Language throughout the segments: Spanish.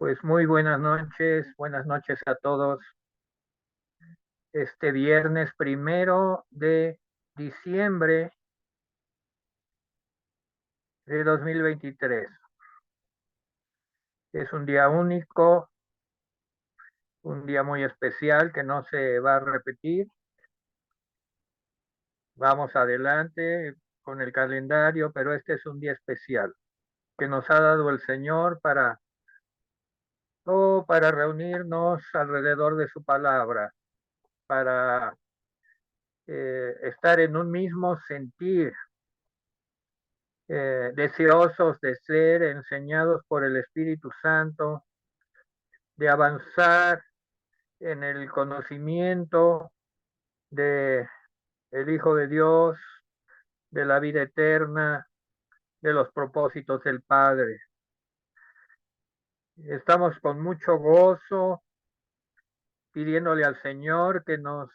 Pues muy buenas noches a todos. Este viernes 1 de diciembre de 2023. Es un día único, un día muy especial que no se va a repetir. Vamos adelante con el calendario, pero este es un día especial que nos ha dado el Señor para reunirnos alrededor de su palabra, para estar en un mismo sentir, deseosos de ser enseñados por el Espíritu Santo, de avanzar en el conocimiento de el Hijo de Dios, de la vida eterna, de los propósitos del Padre. Estamos con mucho gozo pidiéndole al Señor que nos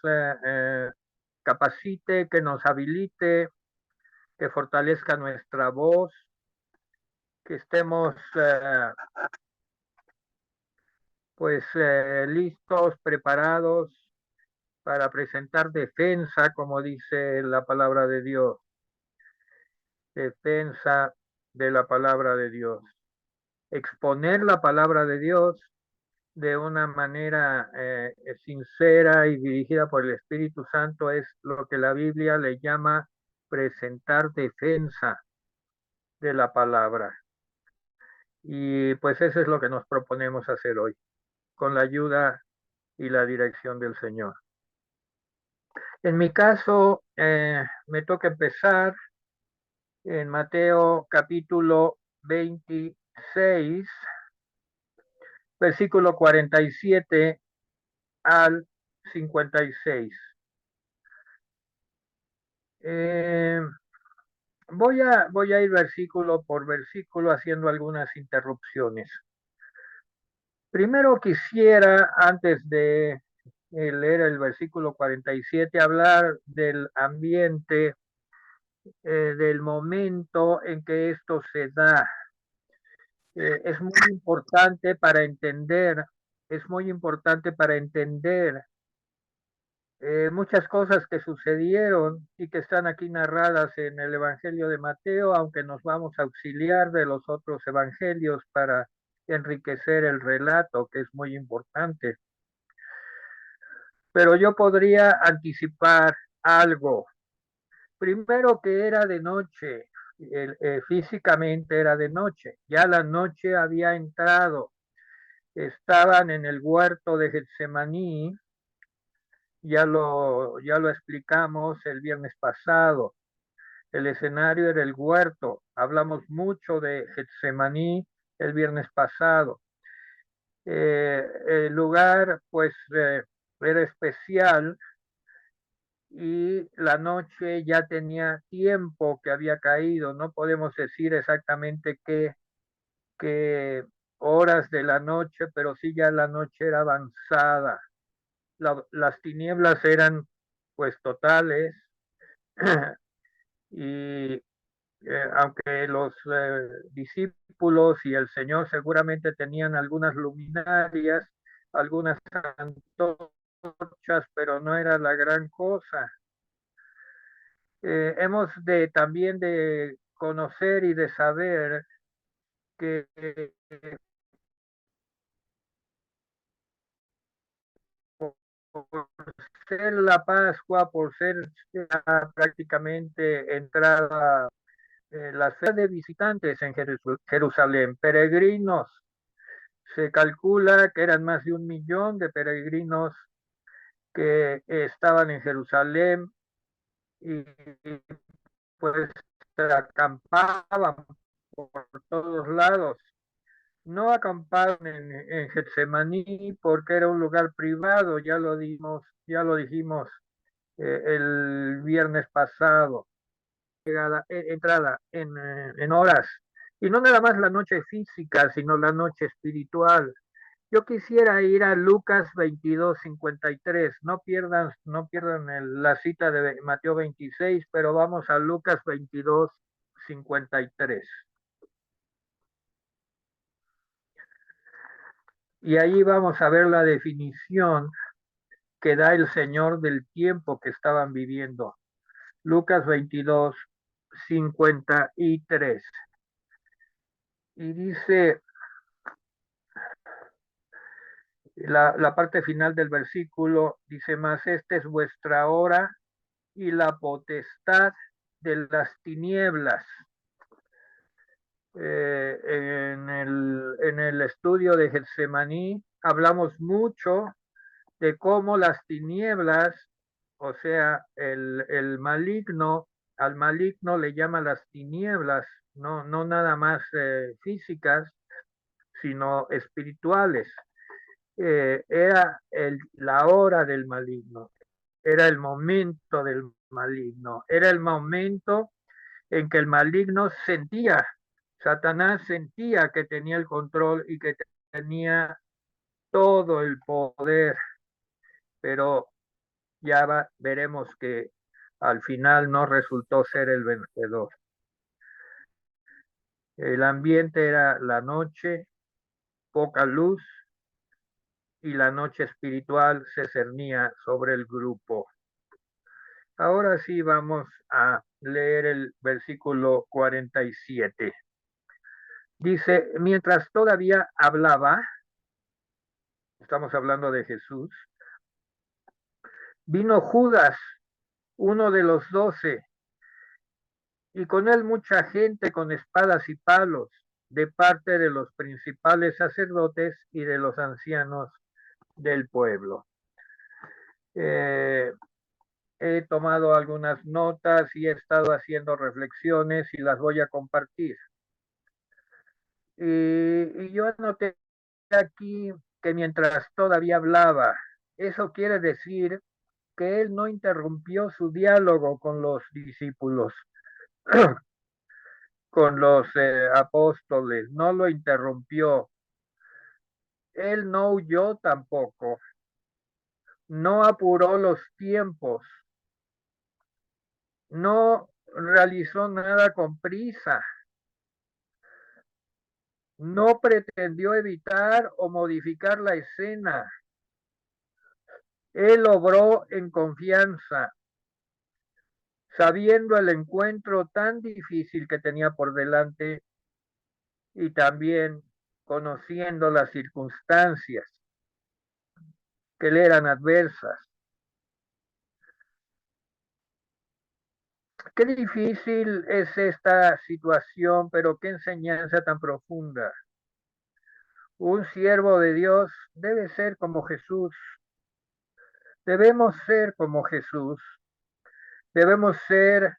capacite, que nos habilite, que fortalezca nuestra voz, que estemos listos, preparados para presentar defensa, como dice la palabra de Dios, defensa de la palabra de Dios, exponer la palabra de Dios de una manera sincera y dirigida por el Espíritu Santo es lo que la Biblia le llama presentar defensa de la palabra. Y pues eso es lo que nos proponemos hacer hoy, con la ayuda y la dirección del Señor. En mi caso, me toca empezar en Mateo capítulo 26, versículo 47 al 56. Eh, voy a ir versículo por versículo haciendo algunas interrupciones. Primero quisiera, antes de leer el versículo 47, hablar del ambiente, del momento en que esto se da. Es muy importante para entender, es muy importante para entender muchas cosas que sucedieron y que están aquí narradas en el Evangelio de Mateo, aunque nos vamos a auxiliar de los otros evangelios para enriquecer el relato, que es muy importante. Pero yo podría anticipar algo. Primero, que era de noche, físicamente era de noche, ya la noche había entrado, estaban en el huerto de Getsemaní, ya lo explicamos el viernes pasado. El escenario era el huerto. Hablamos mucho de Getsemaní el viernes pasado. El lugar, pues, era especial y la noche ya tenía tiempo que había caído. No podemos decir exactamente qué horas de la noche, pero sí ya la noche era avanzada. Las tinieblas eran pues totales y aunque los discípulos y el Señor seguramente tenían algunas luminarias, algunas antorchas, pero no era la gran cosa. Hemos de también de conocer y de saber que por ser la Pascua, por ser prácticamente entrada la fe de visitantes en Jerusalén, peregrinos, se calcula que eran más de 1 millón de peregrinos que estaban en Jerusalén y pues acampaban por todos lados. No acamparon en Getsemaní porque era un lugar privado, ya lo dijimos el viernes pasado, entrada en horas, y no nada más la noche física, sino la noche espiritual. Yo quisiera ir a Lucas 22:53. No pierdan la cita de Mateo 26, pero vamos a Lucas 22:53. Y ahí vamos a ver la definición que da el Señor del tiempo que estaban viviendo. Lucas 22, 53. Y dice la parte final del versículo, dice, mas esta es vuestra hora y la potestad de las tinieblas. En el estudio de Getsemaní hablamos mucho de cómo las tinieblas, o sea, el maligno, al maligno le llama las tinieblas, no nada más físicas, sino espirituales. Era la hora del maligno, era el momento del maligno, era el momento en que el maligno sentía, Satanás sentía que tenía el control y que tenía todo el poder, pero veremos que al final no resultó ser el vencedor. El ambiente era la noche, poca luz, y la noche espiritual se cernía sobre el grupo. Ahora sí vamos a leer el versículo 47. Dice, mientras todavía hablaba, estamos hablando de Jesús, vino Judas, uno de los 12, y con él mucha gente con espadas y palos, de parte de los principales sacerdotes y de los ancianos del pueblo. He tomado algunas notas y he estado haciendo reflexiones y las voy a compartir. Y yo anoté aquí que mientras todavía hablaba, eso quiere decir que él no interrumpió su diálogo con los discípulos, con los apóstoles, no lo interrumpió. Él no huyó tampoco, no apuró los tiempos, no realizó nada con prisa, no pretendió evitar o modificar la escena. Él obró en confianza, sabiendo el encuentro tan difícil que tenía por delante y también conociendo las circunstancias que le eran adversas. Qué difícil es esta situación, pero qué enseñanza tan profunda. Un siervo de Dios debe ser como Jesús. Debemos ser como Jesús. Debemos ser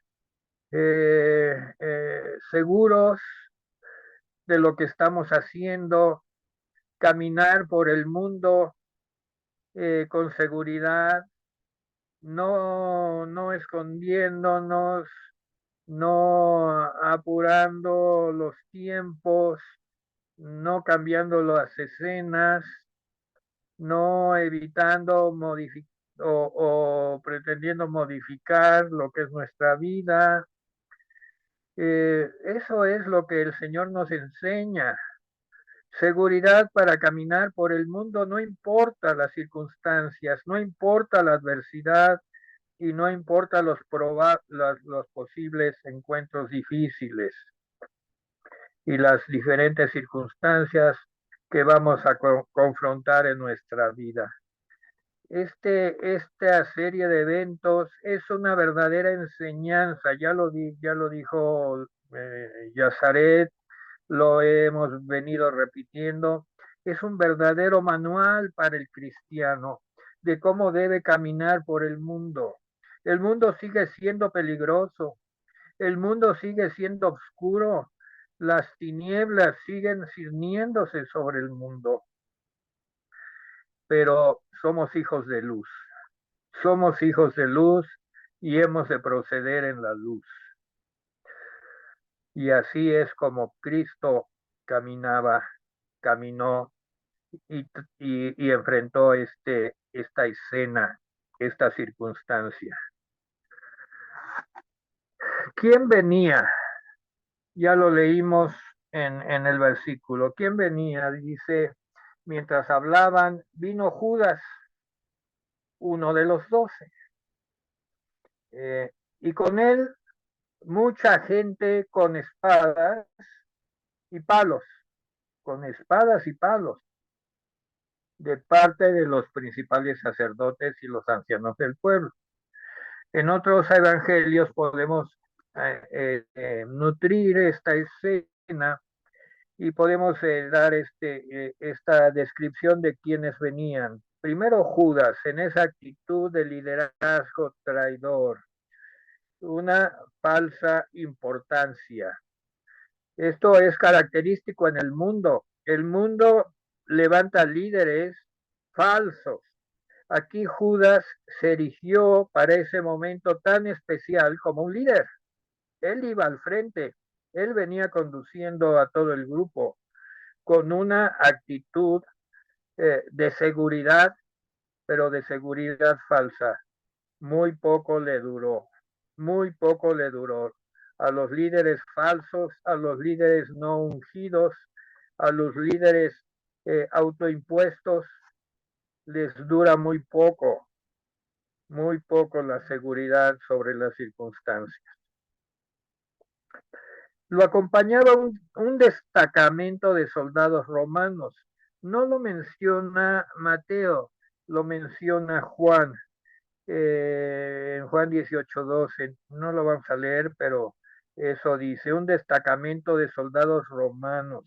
seguros de lo que estamos haciendo, caminar por el mundo con seguridad, no escondiéndonos, no apurando los tiempos, no cambiando las escenas, no evitando o pretendiendo modificar lo que es nuestra vida. Eso es lo que el Señor nos enseña. Seguridad para caminar por el mundo, no importa las circunstancias, no importa la adversidad y no importa los posibles encuentros difíciles y las diferentes circunstancias que vamos a confrontar en nuestra vida. Esta serie de eventos es una verdadera enseñanza, ya lo dijo Yazaret, lo hemos venido repitiendo, es un verdadero manual para el cristiano de cómo debe caminar por el mundo. El mundo sigue siendo peligroso, el mundo sigue siendo oscuro, las tinieblas siguen cerniéndose sobre el mundo, pero somos hijos de luz. Somos hijos de luz y hemos de proceder en la luz. Y así es como Cristo caminó y, y enfrentó esta escena, esta circunstancia. ¿Quién venía? Ya lo leímos en el versículo. ¿Quién venía? Dice, Mientras hablaban, vino Judas, uno de los 12, y con él mucha gente con espadas y palos, con espadas y palos, de parte de los principales sacerdotes y los ancianos del pueblo. En otros evangelios podemos nutrir esta escena y podemos dar esta descripción de quienes venían. Primero Judas, en esa actitud de liderazgo traidor, una falsa importancia. Esto es característico en el mundo. El mundo levanta líderes falsos. Aquí Judas se erigió para ese momento tan especial como un líder. Él iba al frente, él venía conduciendo a todo el grupo con una actitud de seguridad, pero de seguridad falsa. Muy poco le duró, muy poco le duró. A los líderes falsos, a los líderes no ungidos, a los líderes autoimpuestos, les dura muy poco la seguridad sobre las circunstancias. Lo acompañaba un destacamento de soldados romanos. No lo menciona Mateo, lo menciona Juan. En Juan 18:12, no lo vamos a leer, pero eso dice, un destacamento de soldados romanos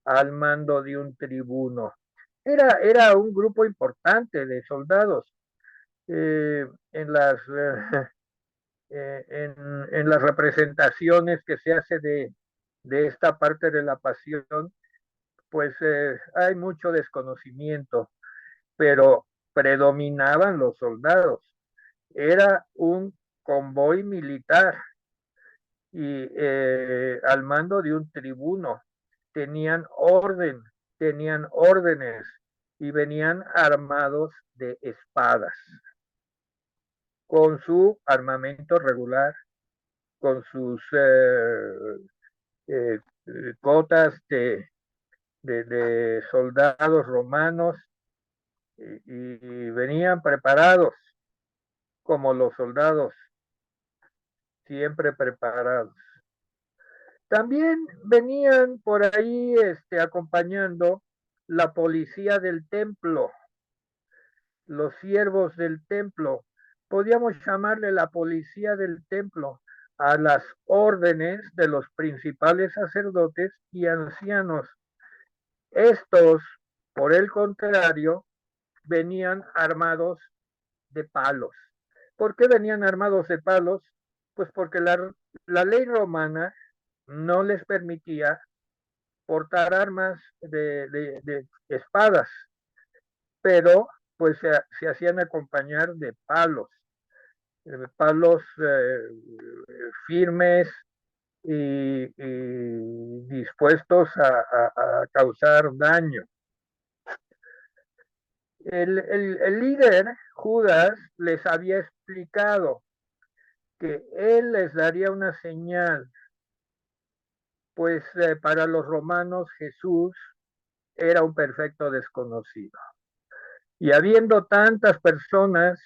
al mando de un tribuno. Era un grupo importante de soldados. En en las representaciones que se hace de esta parte de la pasión, pues hay mucho desconocimiento, pero predominaban los soldados. Era un convoy militar y al mando de un tribuno. Tenían tenían órdenes y venían armados de espadas, con su armamento regular, con sus eh, cotas de soldados romanos y venían preparados como los soldados, siempre preparados. También venían por ahí acompañando la policía del templo, los siervos del templo. Podríamos llamarle la policía del templo a las órdenes de los principales sacerdotes y ancianos. Estos, por el contrario, venían armados de palos. ¿Por qué venían armados de palos? Pues porque la ley romana no les permitía portar armas de espadas, pero pues se hacían acompañar de palos firmes y dispuestos a causar daño. El líder, Judas, les había explicado que él les daría una señal, pues para los romanos Jesús era un perfecto desconocido. Y habiendo tantas personas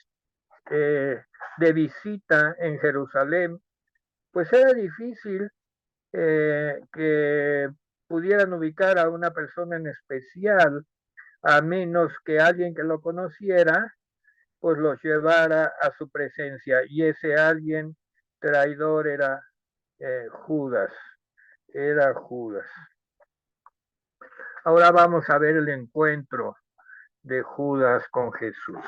de visita en Jerusalén, pues era difícil que pudieran ubicar a una persona en especial, a menos que alguien que lo conociera, pues los llevara a su presencia. Y ese alguien traidor Judas, era Judas. Ahora vamos a ver el encuentro de Judas con Jesús.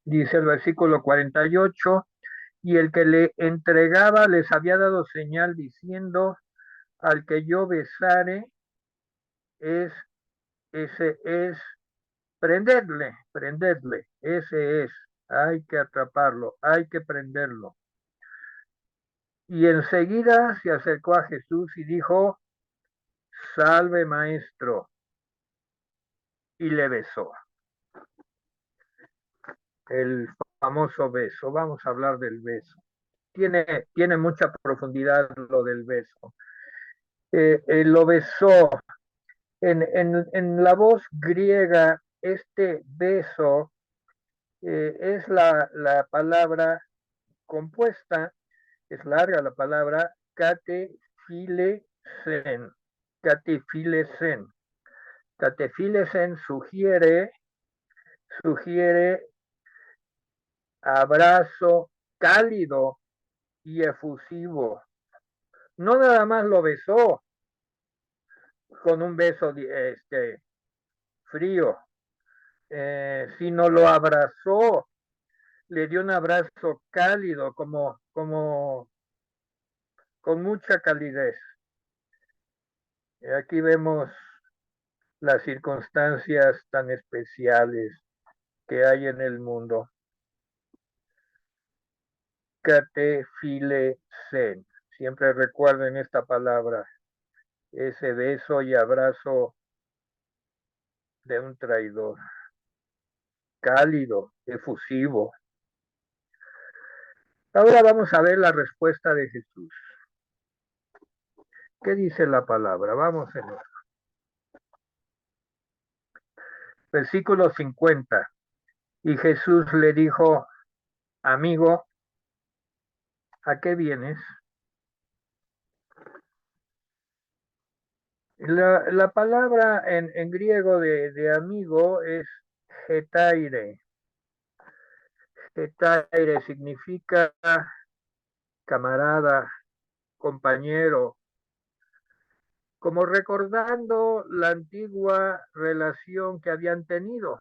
Dice el versículo 48, y el que le entregaba les había dado señal diciendo, al que yo besare, ese es, prenderle, ese es, hay que atraparlo, hay que prenderlo. Y enseguida se acercó a Jesús y dijo, salve maestro, y le besó. El famoso beso, vamos a hablar del beso. Tiene mucha profundidad lo del beso. Lo besó. En la voz griega, este beso es la palabra compuesta, es larga la palabra, catefilesen. Catefilesen. Catefilesen sugiere abrazo cálido y efusivo. No nada más lo besó con un beso frío, sino lo abrazó, le dio un abrazo cálido, como con mucha calidez. Aquí vemos las circunstancias tan especiales que hay en el mundo. Catefilesen. Siempre recuerden esta palabra, ese beso y abrazo de un traidor, cálido, efusivo. Ahora vamos a ver la respuesta de Jesús. ¿Qué dice la palabra? Vamos en eso. Versículo 50. Y Jesús le dijo, amigo, ¿a qué vienes? La palabra en griego de amigo es hetaire. Hetaire significa camarada, compañero, como recordando la antigua relación que habían tenido.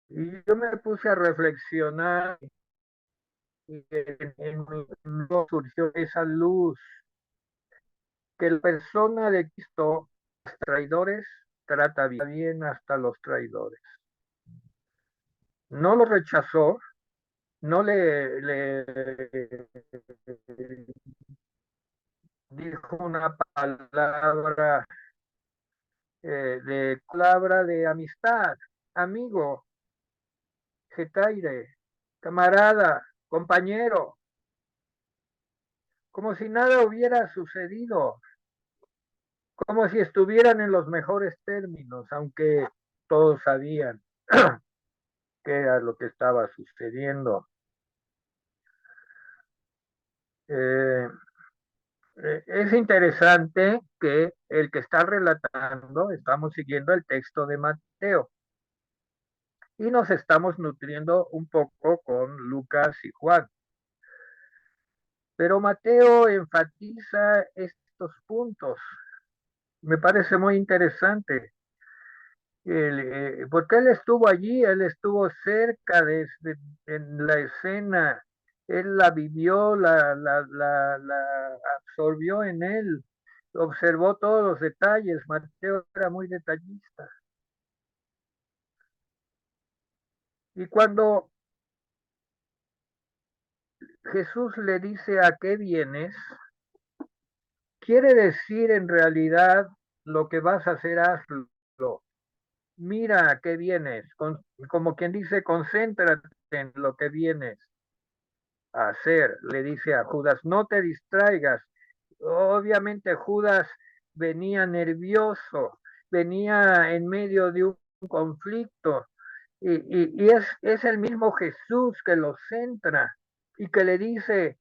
Y yo me puse a reflexionar y en surgió esa luz que la persona de Cristo, los traidores, trata bien hasta los traidores. No lo rechazó, no le dijo una palabra de amistad, amigo, getaire, camarada, compañero, como si nada hubiera sucedido, como si estuvieran en los mejores términos, aunque todos sabían qué era lo que estaba sucediendo. Eh, es interesante que el que está relatando, estamos siguiendo el texto de Mateo y nos estamos nutriendo un poco con Lucas y Juan. Pero Mateo enfatiza estos puntos. Me parece muy interesante. Porque él estuvo allí, él estuvo cerca en la escena, él la vivió, la absorbió en él, observó todos los detalles. Mateo era muy detallista. Y cuando Jesús le dice a qué vienes, quiere decir en realidad lo que vas a hacer, hazlo. Mira a qué vienes, como quien dice, concéntrate en lo que vienes a hacer, le dice a Judas, no te distraigas. Obviamente Judas venía nervioso, venía en medio de un conflicto, y es el mismo Jesús que lo centra y que le dice,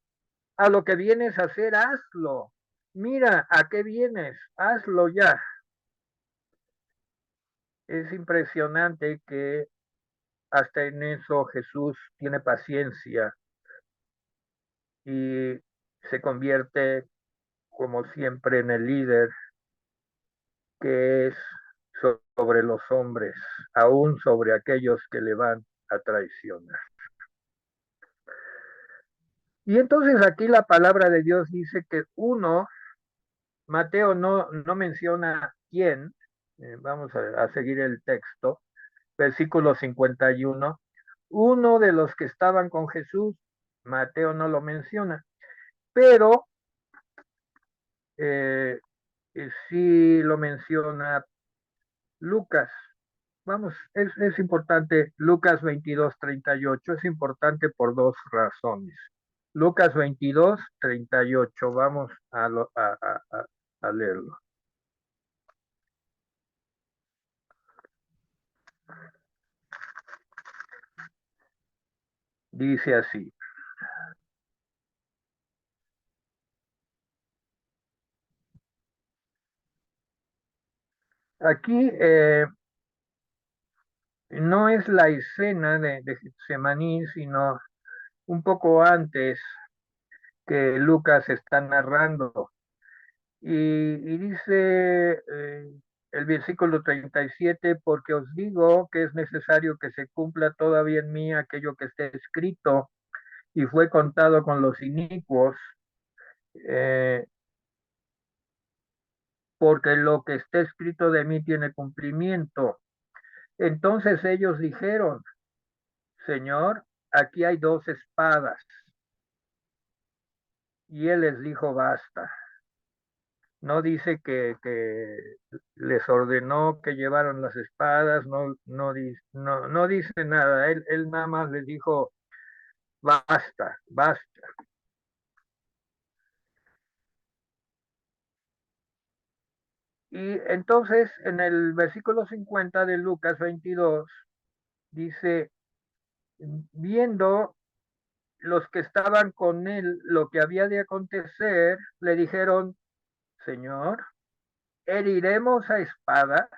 a lo que vienes a hacer, hazlo. Mira a qué vienes, hazlo ya. Es impresionante que hasta en eso Jesús tiene paciencia y se convierte, como siempre, en el líder que es sobre los hombres, aún sobre aquellos que le van a traicionar. Y entonces aquí la palabra de Dios dice que Mateo no menciona quién, vamos a seguir el texto, versículo 51, uno de los que estaban con Jesús, Mateo no lo menciona, pero sí lo menciona Lucas, vamos, es importante, Lucas 22:38, es importante por dos razones. Lucas 22:38, vamos a leerlo. Dice así. Aquí no es la escena de Getsemaní, sino un poco antes que Lucas está narrando. Y dice el versículo 37, porque os digo que es necesario que se cumpla todavía en mí aquello que está escrito y fue contado con los inicuos, eh, porque lo que está escrito de mí tiene cumplimiento. Entonces ellos dijeron, Señor, aquí hay dos espadas. Y él les dijo, basta. No dice que les ordenó que llevaran las espadas, no dice nada. Él nada más les dijo, basta, basta. Y entonces en el versículo 50 de Lucas 22 dice, viendo los que estaban con él lo que había de acontecer, le dijeron, Señor, heriremos a espada.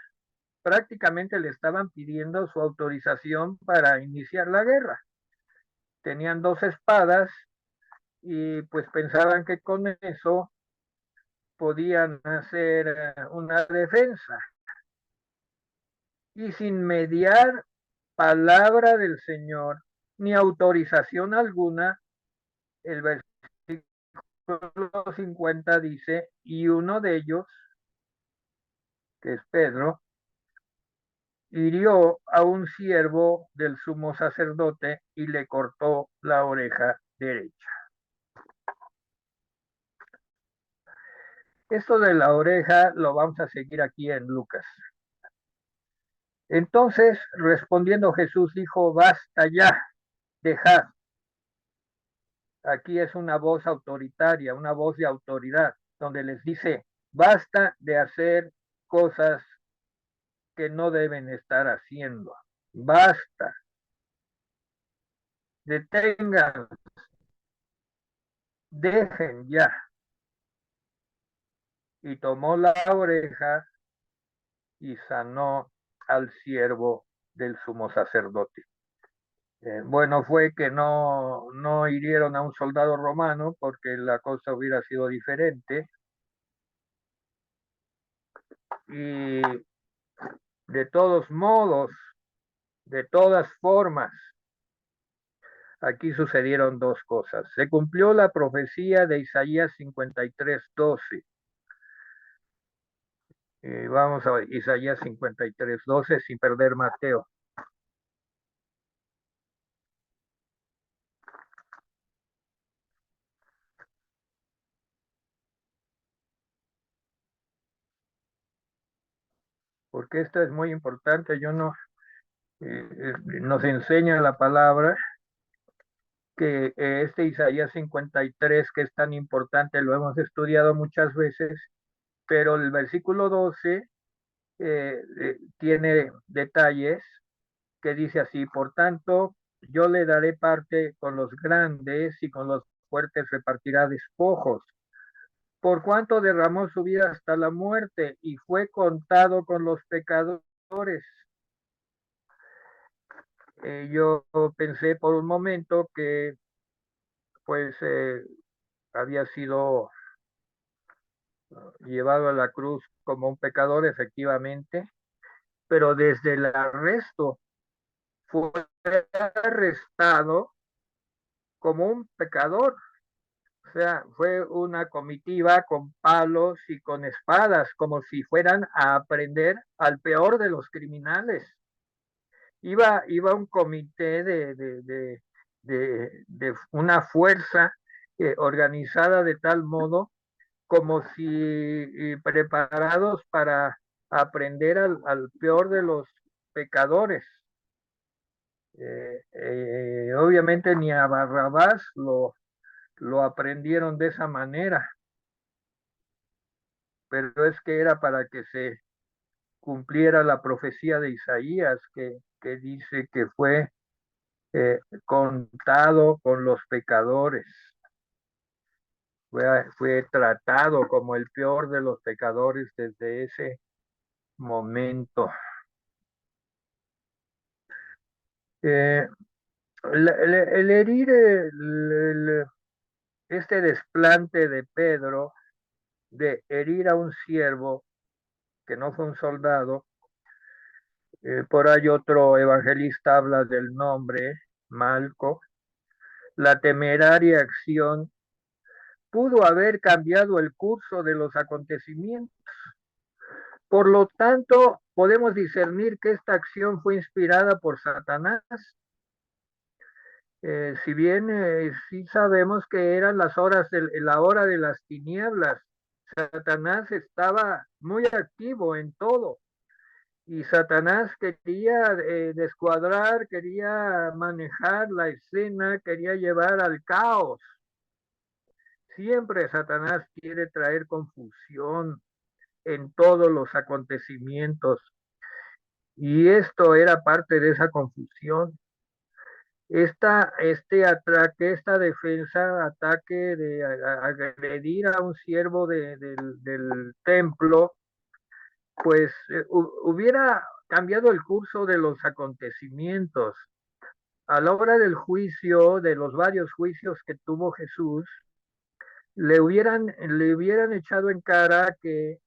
Prácticamente le estaban pidiendo su autorización para iniciar la guerra. Tenían dos espadas y pues pensaban que con eso podían hacer una defensa. Y sin mediar palabra del Señor ni autorización alguna, el versículo 50 dice, y uno de ellos, que es Pedro, hirió a un siervo del sumo sacerdote y le cortó la oreja derecha. Esto de la oreja lo vamos a seguir aquí en Lucas. Entonces, respondiendo Jesús, dijo, basta ya, dejad. Aquí es una voz autoritaria, una voz de autoridad, donde les dice, basta de hacer cosas que no deben estar haciendo. Basta, detengan, dejen ya. Y tomó la oreja y sanó al siervo del sumo sacerdote. Bueno, fue que no hirieron a un soldado romano porque la cosa hubiera sido diferente. Y de todos modos, de todas formas, aquí sucedieron dos cosas. Se cumplió la profecía de Isaías 53:12. Vamos a Isaías 53:12 sin perder Mateo. Porque esto es muy importante. Yo no, nos enseña la palabra que este Isaías 53, que es tan importante, lo hemos estudiado muchas veces, pero el versículo 12 tiene detalles que dice así, por tanto, yo le daré parte con los grandes y con los fuertes repartirá despojos, por cuanto derramó su vida hasta la muerte y fue contado con los pecadores. Yo pensé por un momento que pues había sido llevado a la cruz como un pecador, efectivamente, pero desde el arresto fue arrestado como un pecador. O sea, fue una comitiva con palos y con espadas, como si fueran a aprender al peor de los criminales. Iba un comité de una fuerza organizada de tal modo como si preparados aprender al peor de los pecadores. Obviamente ni a Barrabás lo aprendieron de esa manera, pero es que era para que se cumpliera la profecía de Isaías que dice que fue contado con los pecadores, fue tratado como el peor de los pecadores desde ese momento. Eh, el herir, este desplante de Pedro de herir a un siervo que no fue un soldado, por ahí otro evangelista habla del nombre, Malco, la temeraria acción pudo haber cambiado el curso de los acontecimientos. Por lo tanto, podemos discernir que esta acción fue inspirada por Satanás. Si bien sí sabemos que eran la hora de las tinieblas, Satanás estaba muy activo en todo y Satanás quería descuadrar, quería manejar la escena, quería llevar al caos. Siempre Satanás quiere traer confusión en todos los acontecimientos y esto era parte de esa confusión. Este ataque, esta defensa, ataque de agredir a un siervo del templo, pues hubiera cambiado el curso de los acontecimientos. A la hora del juicio, de los varios juicios que tuvo Jesús, le hubieran echado en cara que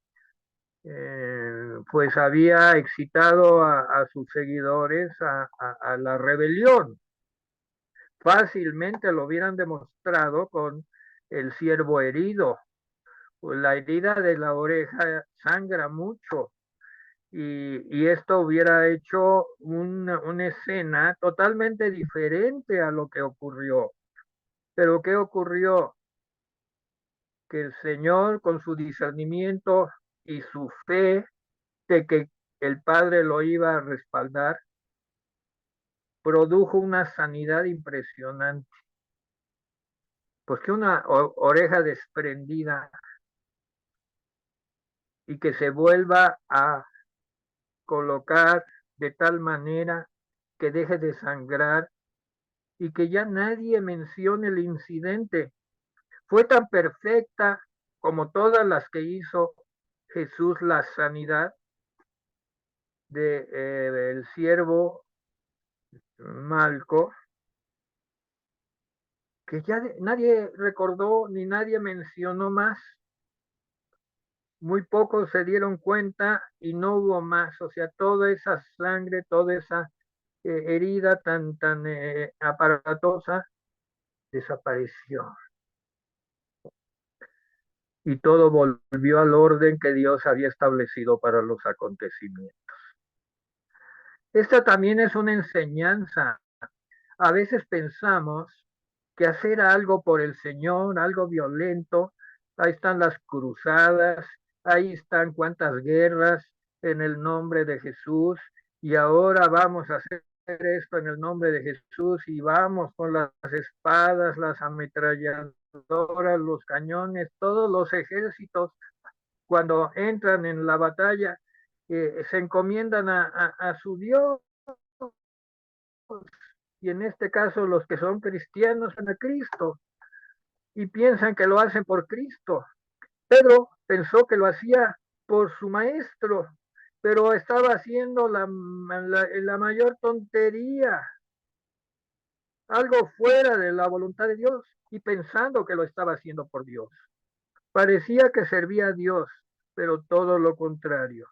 pues había excitado a sus seguidores a la rebelión. Fácilmente lo hubieran demostrado con el ciervo herido. La herida de la oreja sangra mucho y esto hubiera hecho una escena totalmente diferente a lo que ocurrió. Pero ¿qué ocurrió? Que el Señor, con su discernimiento y su fe de que el Padre lo iba a respaldar, produjo una sanidad impresionante. Pues que una oreja desprendida y que se vuelva a colocar de tal manera que deje de sangrar y que ya nadie mencione el incidente. Fue tan perfecta como todas las que hizo Jesús la sanidad el siervo Malco, que ya nadie recordó ni nadie mencionó más. Muy pocos se dieron cuenta y no hubo más. O sea, toda esa sangre, toda esa herida tan aparatosa desapareció. Y todo volvió al orden que Dios había establecido para los acontecimientos. Esta también es una enseñanza. A veces pensamos que hacer algo por el Señor, algo violento, ahí están las cruzadas, ahí están cuantas guerras en el nombre de Jesús, y ahora vamos a hacer esto en el nombre de Jesús y vamos con las espadas, las ametralladoras, los cañones, todos los ejércitos cuando entran en la batalla se encomiendan a su Dios y en este caso los que son cristianos son a Cristo y piensan que lo hacen por Cristo. Pedro pensó que lo hacía por su maestro, pero estaba haciendo la mayor tontería, algo fuera de la voluntad de Dios y pensando que lo estaba haciendo por Dios. Parecía que servía a Dios, pero todo lo contrario.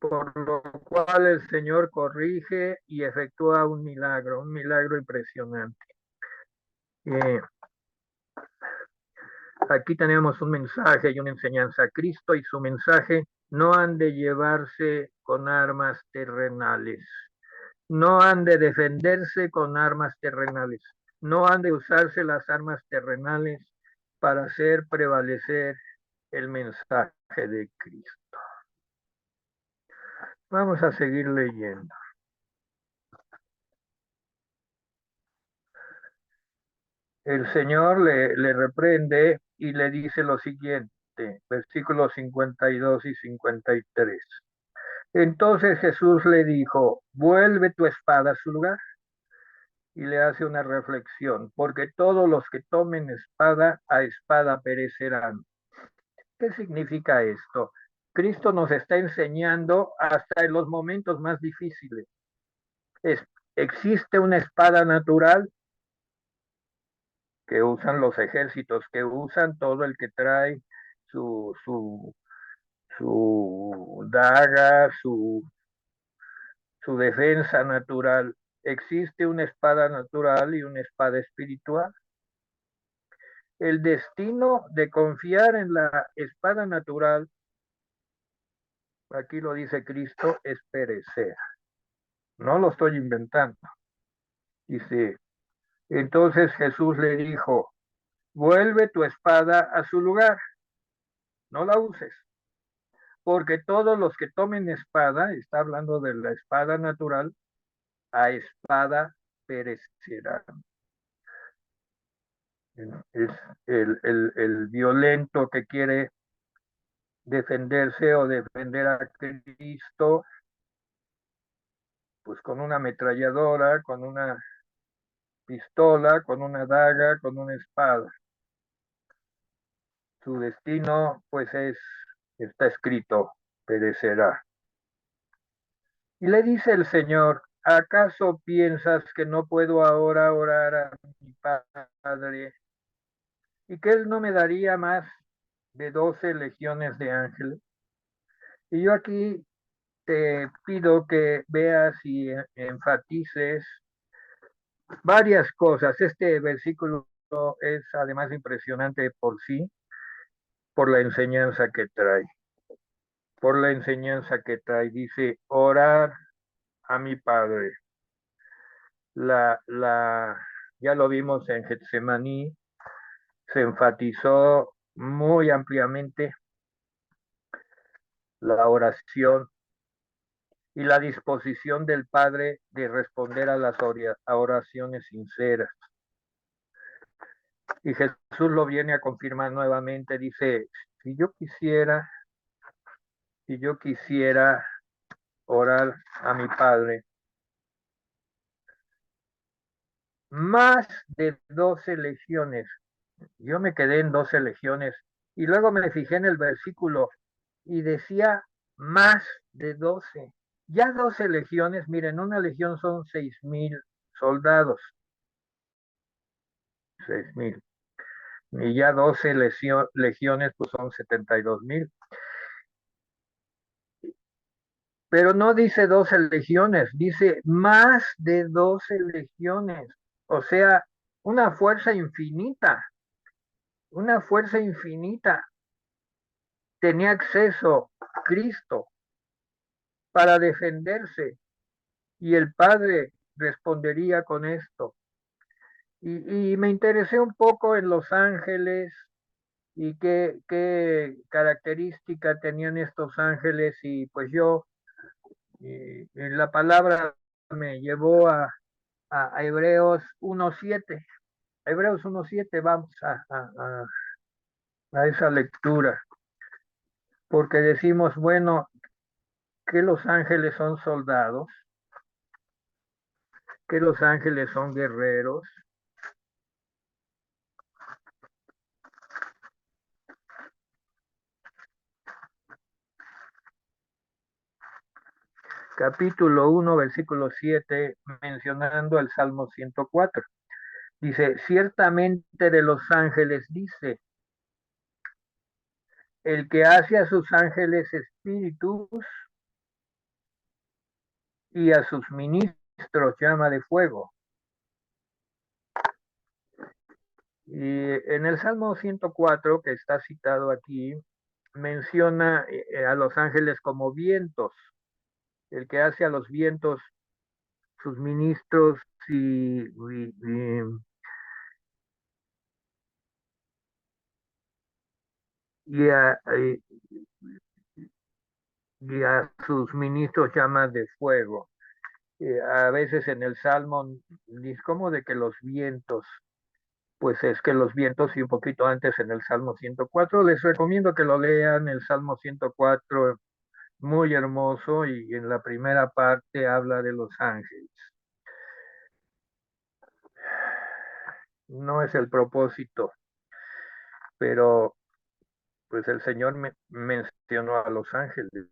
Por lo cual el Señor corrige y efectúa un milagro impresionante. Eh, Aquí tenemos un mensaje y una enseñanza. Cristo y su mensaje no han de llevarse con armas terrenales, no han de defenderse con armas terrenales, no han de usarse las armas terrenales para hacer prevalecer el mensaje de Cristo. Vamos a seguir leyendo. El Señor le reprende y le dice lo siguiente, versículos 52 y 53. Entonces Jesús le dijo, vuelve tu espada a su lugar. Y le hace una reflexión, porque todos los que tomen espada, a espada perecerán. ¿Qué significa esto? Cristo nos está enseñando hasta en los momentos más difíciles. Es, existe una espada natural que usan los ejércitos, que usan todo el que trae su, su, su daga, su defensa natural. Existe una espada natural y una espada espiritual. El destino de confiar en la espada natural, aquí lo dice Cristo, es perecer. No lo estoy inventando. Dice, entonces Jesús le dijo, vuelve tu espada a su lugar, no la uses, porque todos los que tomen espada, está hablando de la espada natural, a espada perecerán. Es el violento que quiere defenderse o defender a Cristo, pues con una ametralladora, con una pistola, con una daga, con una espada. Su destino, pues está escrito, perecerá. Y le dice el Señor, ¿acaso piensas que no puedo ahora orar a mi Padre y que Él no me daría más de 12 legiones de ángeles? Y yo aquí te pido que veas y enfatices varias cosas. Este versículo es además impresionante por sí, por la enseñanza que trae. Por la enseñanza que trae. Dice, orar a mi Padre. Ya lo vimos en Getsemaní, se enfatizó muy ampliamente la oración y la disposición del Padre de responder a las oraciones sinceras. Y Jesús lo viene a confirmar nuevamente, dice, si yo quisiera orar a mi Padre, más de 12 legiones. Yo me quedé en 12 legiones y luego me fijé en el versículo y decía más de 12. Ya 12 legiones, miren, una legión son 6,000 soldados, 6,000. Y ya 12 legiones, pues son 72,000. Pero no dice 12 legiones, dice más de 12 legiones. O sea, una fuerza infinita, una fuerza infinita. Tenía acceso Cristo para defenderse y el Padre respondería con esto. Y me interesé un poco en los ángeles y qué característica tenían estos ángeles y pues la palabra me llevó a Hebreos 1:7. Hebreos 1:7, vamos a esa lectura, porque decimos, bueno, que los ángeles son soldados, que los ángeles son guerreros. Capítulo 1, versículo 7, mencionando el Salmo 104. Dice, ciertamente de los ángeles dice, el que hace a sus ángeles espíritus y a sus ministros llama de fuego. Y en el Salmo 104, que está citado aquí, menciona a los ángeles como vientos, el que hace a los vientos sus ministros y y a sus ministros llama de fuego. A veces en el Salmo dice como de que los vientos, pues es que los vientos y un poquito antes en el Salmo 104, les recomiendo que lo lean, el Salmo 104, muy hermoso, y en la primera parte habla de los ángeles. No es el propósito, pero pues el Señor mencionó a los ángeles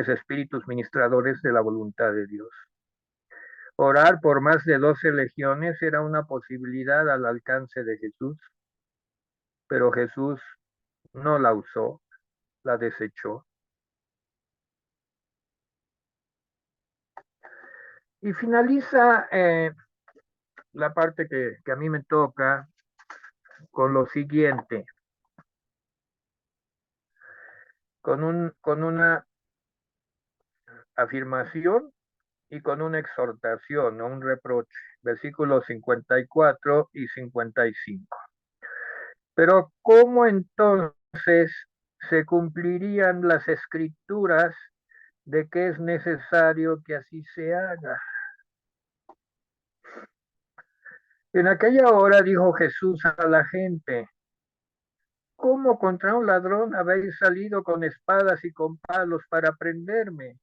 espíritus ministradores de la voluntad de Dios. Orar por más de 12 legiones era una posibilidad al alcance de Jesús, pero Jesús no la usó, la desechó. Y finaliza la parte que a mí me toca con lo siguiente, con una afirmación y con una exhortación o un reproche, versículos 54 y 55. Pero ¿cómo entonces se cumplirían las escrituras de que es necesario que así se haga? En aquella hora dijo Jesús a la gente: ¿cómo contra un ladrón habéis salido con espadas y con palos para prenderme?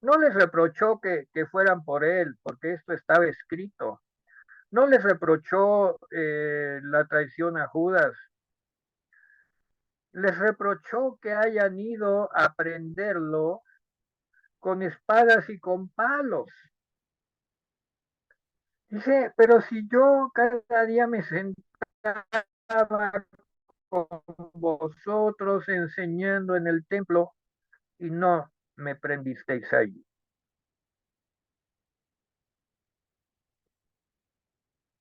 No les reprochó que fueran por él, porque esto estaba escrito. No les reprochó la traición a Judas. Les reprochó que hayan ido a prenderlo con espadas y con palos. Dice, pero si yo cada día me sentaba con vosotros enseñando en el templo y no me prendisteis ahí.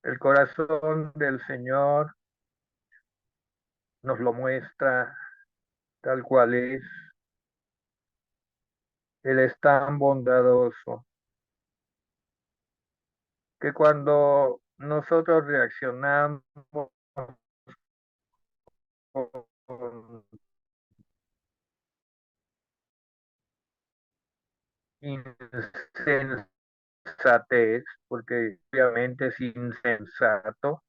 El corazón del Señor nos lo muestra tal cual es. Él es tan bondadoso que cuando nosotros reaccionamos con insensatez, porque obviamente es insensato,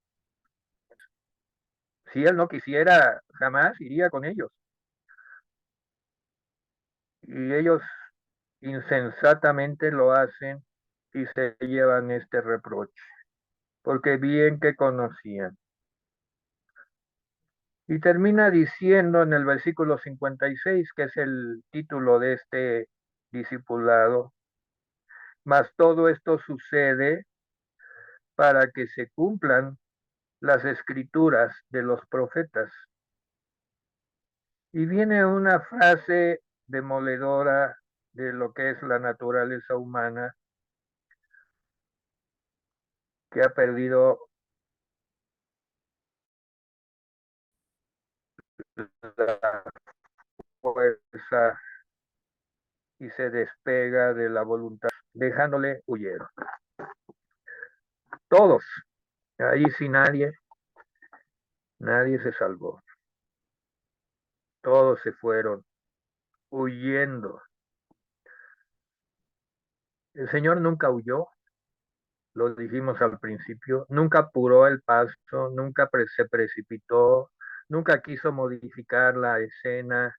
si él no quisiera, jamás iría con ellos. Y ellos insensatamente lo hacen y se llevan este reproche, porque bien que conocían. Y termina diciendo en el versículo 56, que es el título de este discipulado: mas todo esto sucede para que se cumplan las escrituras de los profetas. Y viene una frase demoledora de lo que es la naturaleza humana, que ha perdido la fuerza y se despega de la voluntad, dejándole huyeron. Todos, ahí sí nadie se salvó. Todos se fueron huyendo. El Señor nunca huyó, lo dijimos al principio, nunca apuró el paso, nunca se precipitó, nunca quiso modificar la escena,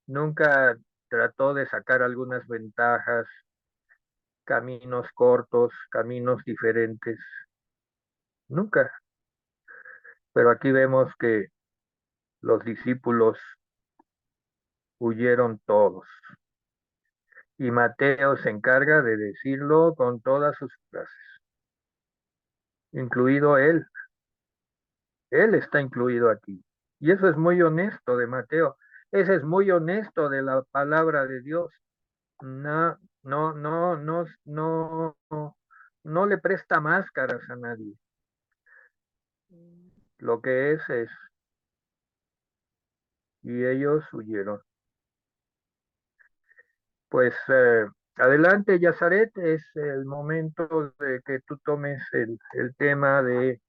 nunca trató de sacar algunas ventajas, caminos cortos, caminos diferentes, nunca. Pero aquí vemos que los discípulos huyeron todos. Y Mateo se encarga de decirlo con todas sus frases, incluido él. Él está incluido aquí. Y eso es muy honesto de Mateo. Ese es muy honesto de la palabra de Dios. No, no, no, no, no, no le presta máscaras a nadie. Lo que es. Y ellos huyeron. Pues adelante, Yazaret, es el momento de que tú tomes el tema de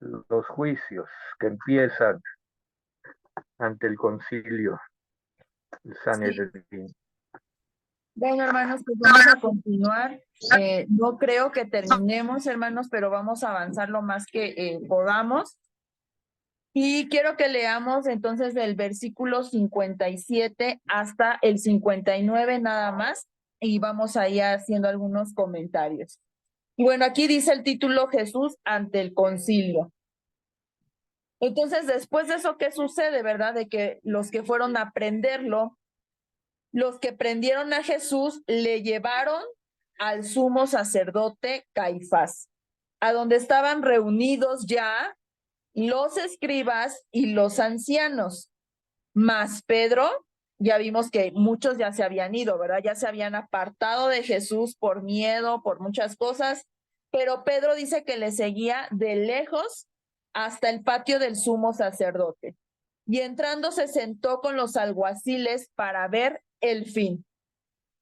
los juicios que empiezan. ante el concilio, el Sí. Sanedrín. Bueno, hermanos, pues vamos a continuar. No creo que terminemos, hermanos, pero vamos a avanzar lo más que podamos. Y quiero que leamos entonces del versículo 57 hasta el 59 nada más, y vamos ahí haciendo algunos comentarios. Y bueno, aquí dice el título: Jesús ante el concilio. Entonces, después de eso, ¿qué sucede, verdad? De que los que fueron a prenderlo, los que prendieron a Jesús, le llevaron al sumo sacerdote Caifás, a donde estaban reunidos ya los escribas y los ancianos, más Pedro. Ya vimos que muchos ya se habían ido, ¿verdad? Ya se habían apartado de Jesús por miedo, por muchas cosas, pero Pedro dice que le seguía de lejos hasta el patio del sumo sacerdote. Y entrando se sentó con los alguaciles para ver el fin.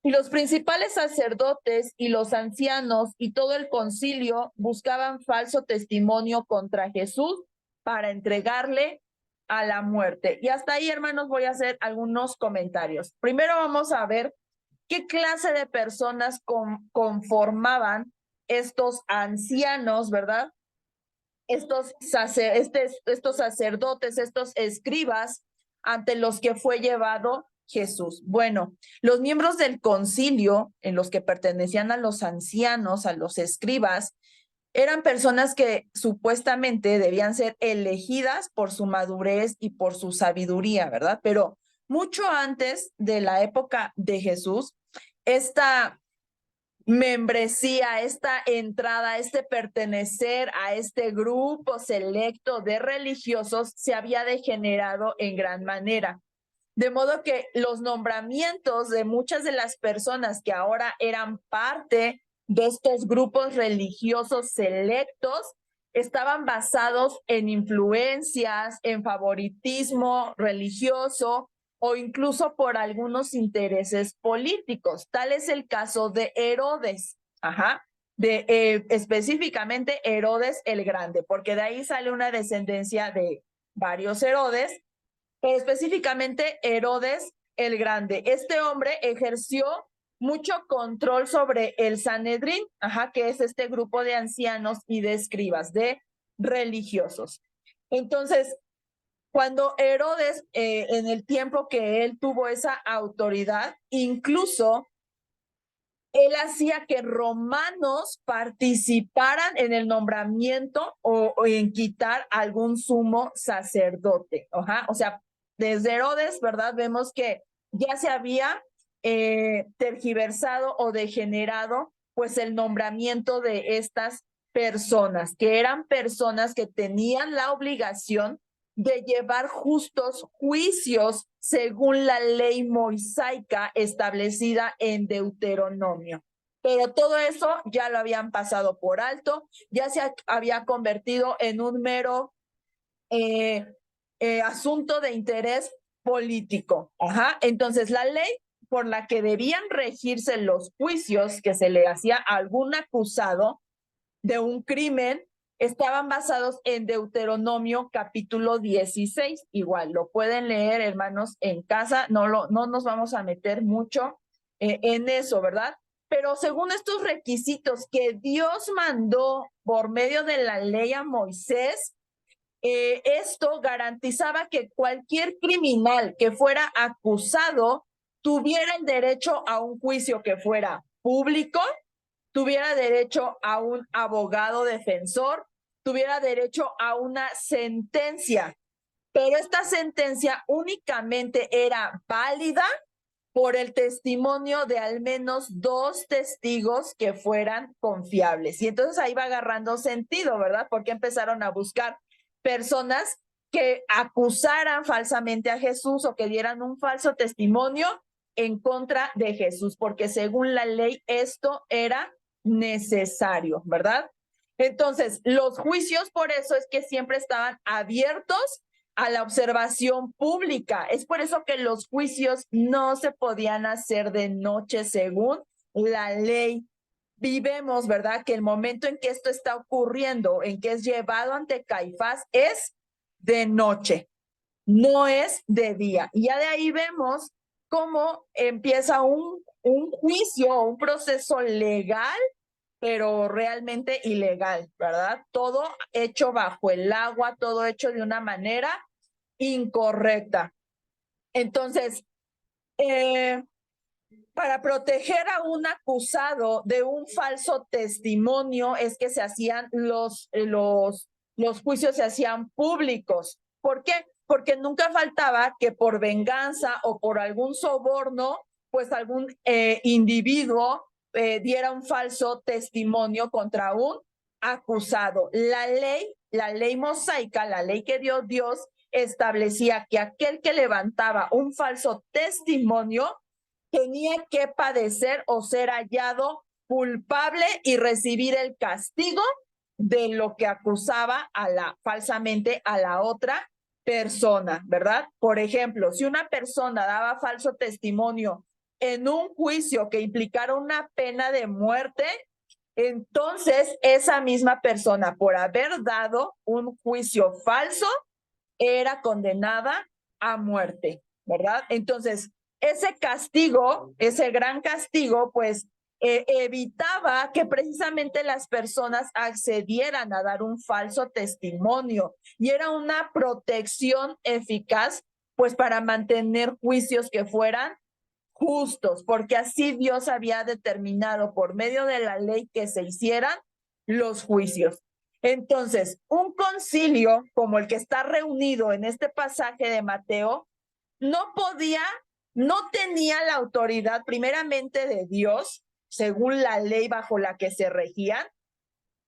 Y los principales sacerdotes y los ancianos y todo el concilio buscaban falso testimonio contra Jesús para entregarle a la muerte. Y hasta ahí, hermanos, voy a hacer algunos comentarios. Primero vamos a ver qué clase de personas conformaban estos ancianos, ¿verdad? Estos sacerdotes, estos escribas ante los que fue llevado Jesús. Bueno, los miembros del concilio, en los que pertenecían a los ancianos, a los escribas, eran personas que supuestamente debían ser elegidas por su madurez y por su sabiduría, ¿verdad? Pero mucho antes de la época de Jesús, esta membresía, esta entrada, este pertenecer a este grupo selecto de religiosos se había degenerado en gran manera. De modo que los nombramientos de muchas de las personas que ahora eran parte de estos grupos religiosos selectos estaban basados en influencias, en favoritismo religioso o incluso por algunos intereses políticos. Tal es el caso de Herodes, específicamente Herodes el Grande, porque de ahí sale una descendencia de varios Herodes, pero específicamente Herodes el Grande. Este hombre ejerció mucho control sobre el Sanedrín, que es este grupo de ancianos y de escribas, de religiosos. Entonces, cuando Herodes, en el tiempo que él tuvo esa autoridad, incluso él hacía que romanos participaran en el nombramiento o en quitar algún sumo sacerdote. O sea, desde Herodes, ¿verdad? Vemos que ya se había tergiversado o degenerado pues el nombramiento de estas personas, que eran personas que tenían la obligación de llevar justos juicios según la ley mosaica establecida en Deuteronomio. Pero todo eso ya lo habían pasado por alto, ya se había convertido en un mero asunto de interés político. Entonces, la ley por la que debían regirse los juicios que se le hacía a algún acusado de un crimen estaban basados en Deuteronomio capítulo 16. Igual, lo pueden leer, hermanos, en casa. No nos vamos a meter mucho en eso, ¿verdad? Pero según estos requisitos que Dios mandó por medio de la ley a Moisés, esto garantizaba que cualquier criminal que fuera acusado tuviera el derecho a un juicio que fuera público, tuviera derecho a un abogado defensor, tuviera derecho a una sentencia, pero esta sentencia únicamente era válida por el testimonio de al menos 2 testigos que fueran confiables. Y entonces ahí va agarrando sentido, ¿verdad? Porque empezaron a buscar personas que acusaran falsamente a Jesús o que dieran un falso testimonio en contra de Jesús, porque según la ley esto era necesario, ¿verdad? Entonces, los juicios por eso es que siempre estaban abiertos a la observación pública. Es por eso que los juicios no se podían hacer de noche según la ley. Vivemos, ¿verdad? Que el momento en que esto está ocurriendo, en que es llevado ante Caifás, es de noche. no es de día. Y ya de ahí vemos cómo empieza un juicio, un proceso legal, pero realmente ilegal, ¿verdad? Todo hecho bajo el agua, todo hecho de una manera incorrecta. Entonces, para proteger a un acusado de un falso testimonio es que se hacían los juicios se hacían públicos. ¿Por qué? Porque nunca faltaba que por venganza o por algún soborno, pues algún individuo diera un falso testimonio contra un acusado. La ley mosaica, la ley que dio Dios, establecía que aquel que levantaba un falso testimonio tenía que padecer o ser hallado culpable y recibir el castigo de lo que acusaba falsamente a la otra persona, ¿verdad? Por ejemplo, si una persona daba falso testimonio en un juicio que implicara una pena de muerte, entonces esa misma persona, por haber dado un juicio falso, era condenada a muerte, ¿verdad? Entonces, ese castigo, ese gran castigo, pues evitaba que precisamente las personas accedieran a dar un falso testimonio y era una protección eficaz, pues para mantener juicios que fueran justos, porque así Dios había determinado por medio de la ley que se hicieran los juicios. Entonces, un concilio como el que está reunido en este pasaje de Mateo, no tenía la autoridad primeramente de Dios, según la ley bajo la que se regían,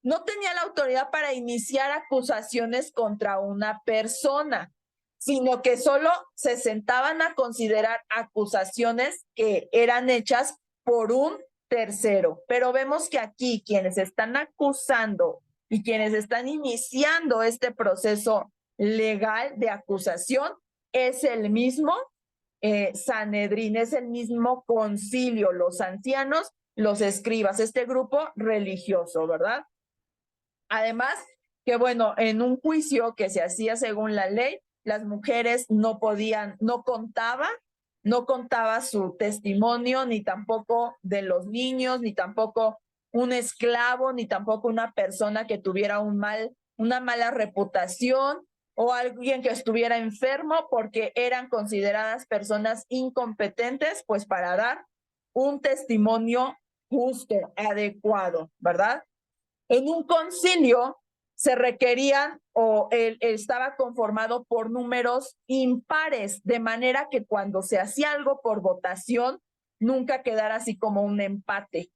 no tenía la autoridad para iniciar acusaciones contra una persona, sino que solo se sentaban a considerar acusaciones que eran hechas por un tercero. Pero vemos que aquí quienes están acusando y quienes están iniciando este proceso legal de acusación es el mismo Sanedrín, es el mismo concilio, los ancianos, los escribas, este grupo religioso, ¿verdad? Además, que bueno, en un juicio que se hacía según la ley, las mujeres no contaba su testimonio, ni tampoco de los niños, ni tampoco un esclavo, ni tampoco una persona que tuviera una mala reputación o alguien que estuviera enfermo, porque eran consideradas personas incompetentes, pues para dar un testimonio justo, adecuado, ¿verdad? En un concilio se requerían estaba conformado por números impares, de manera que cuando se hacía algo por votación, nunca quedara así como un empate,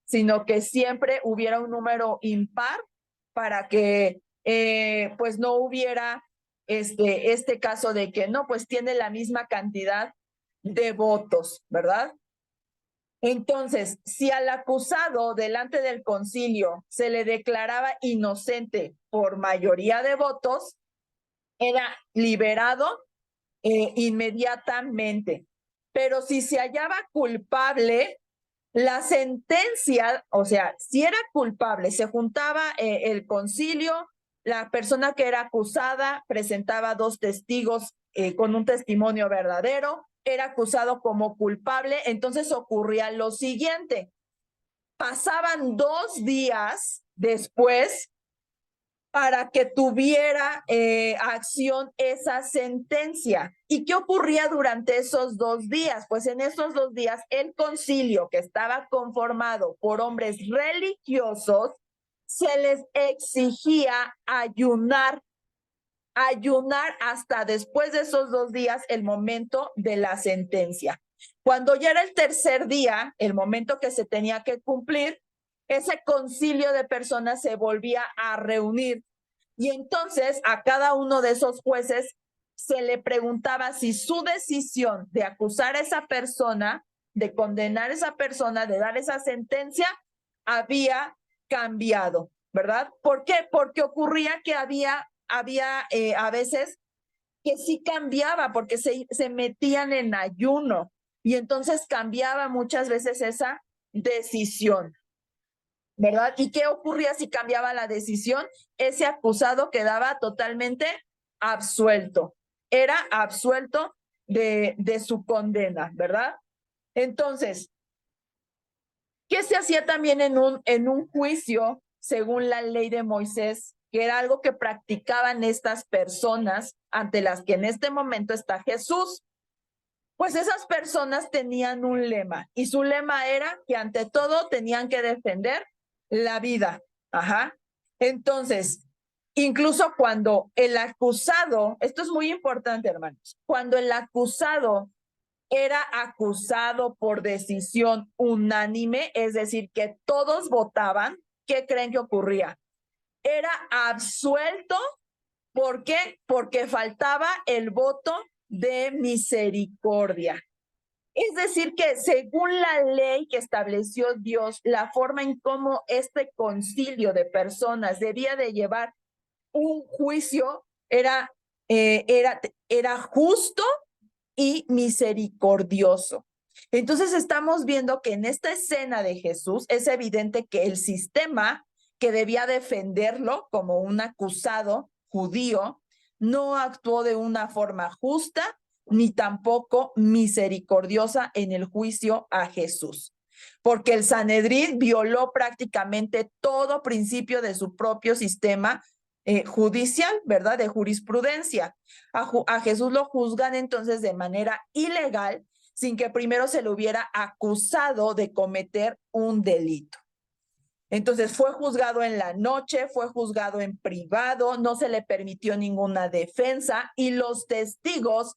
sino que siempre hubiera un número impar para que pues no hubiera este caso de que no, pues tiene la misma cantidad de votos, ¿verdad? Entonces, si al acusado delante del concilio se le declaraba inocente por mayoría de votos, era liberado inmediatamente. Pero si se hallaba culpable, la sentencia, o sea, si era culpable, se juntaba el concilio, la persona que era acusada presentaba 2 testigos con un testimonio verdadero, era acusado como culpable, entonces ocurría lo siguiente. Pasaban 2 días después para que tuviera acción esa sentencia. ¿Y qué ocurría durante esos 2 días? Pues en esos 2 días el concilio, que estaba conformado por hombres religiosos, se les exigía ayunar hasta después de esos 2 días el momento de la sentencia. Cuando ya era el tercer día, el momento que se tenía que cumplir, ese concilio de personas se volvía a reunir y entonces a cada uno de esos jueces se le preguntaba si su decisión de acusar a esa persona, de condenar a esa persona, de dar esa sentencia, había cambiado, ¿verdad? ¿Por qué? Porque ocurría que había a veces que sí cambiaba porque se metían en ayuno y entonces cambiaba muchas veces esa decisión, ¿verdad? ¿Y qué ocurría si cambiaba la decisión? Ese acusado quedaba totalmente absuelto. era absuelto de su condena, ¿verdad? Entonces, ¿qué se hacía también en un juicio según la ley de Moisés? Que era algo que practicaban estas personas ante las que en este momento está Jesús. Pues esas personas tenían un lema y su lema era que ante todo tenían que defender la vida. Ajá. Entonces, incluso cuando el acusado, esto es muy importante, hermanos, cuando el acusado era acusado por decisión unánime, es decir, que todos votaban, ¿qué creen que ocurría? Era absuelto. ¿Por qué? Porque faltaba el voto de misericordia. Es decir, que según la ley que estableció Dios, la forma en cómo este concilio de personas debía de llevar un juicio era justo y misericordioso. Entonces estamos viendo que en esta escena de Jesús es evidente que el sistema que debía defenderlo como un acusado judío no actuó de una forma justa ni tampoco misericordiosa en el juicio a Jesús, porque el Sanedrín violó prácticamente todo principio de su propio sistema judicial, ¿verdad? De jurisprudencia. A Jesús lo juzgan entonces de manera ilegal, sin que primero se le hubiera acusado de cometer un delito. Entonces fue juzgado en la noche, fue juzgado en privado, no se le permitió ninguna defensa y los testigos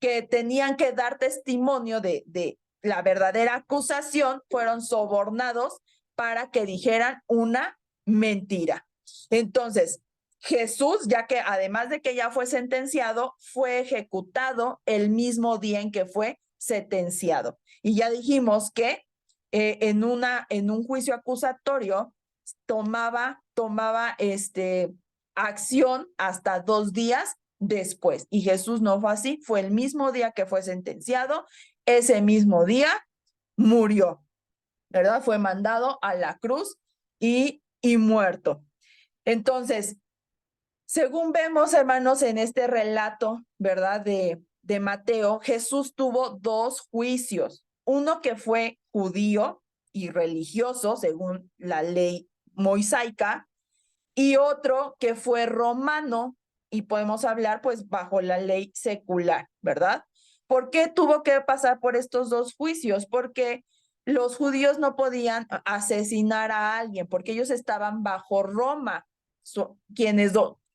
que tenían que dar testimonio de la verdadera acusación fueron sobornados para que dijeran una mentira. Entonces, Jesús, ya que además de que ya fue sentenciado, fue ejecutado el mismo día en que fue sentenciado. Y ya dijimos que en un juicio acusatorio tomaba acción hasta 2 días después. Y Jesús no fue así, fue el mismo día que fue sentenciado, ese mismo día murió, ¿verdad? Fue mandado a la cruz y muerto. Entonces, según vemos, hermanos, en este relato, ¿verdad? De Mateo, Jesús tuvo 2 juicios. Uno que fue judío y religioso, según la ley mosaica, y otro que fue romano, y podemos hablar pues bajo la ley secular, ¿verdad? ¿Por qué tuvo que pasar por estos 2 juicios? Porque los judíos no podían asesinar a alguien, porque ellos estaban bajo Roma. Quienes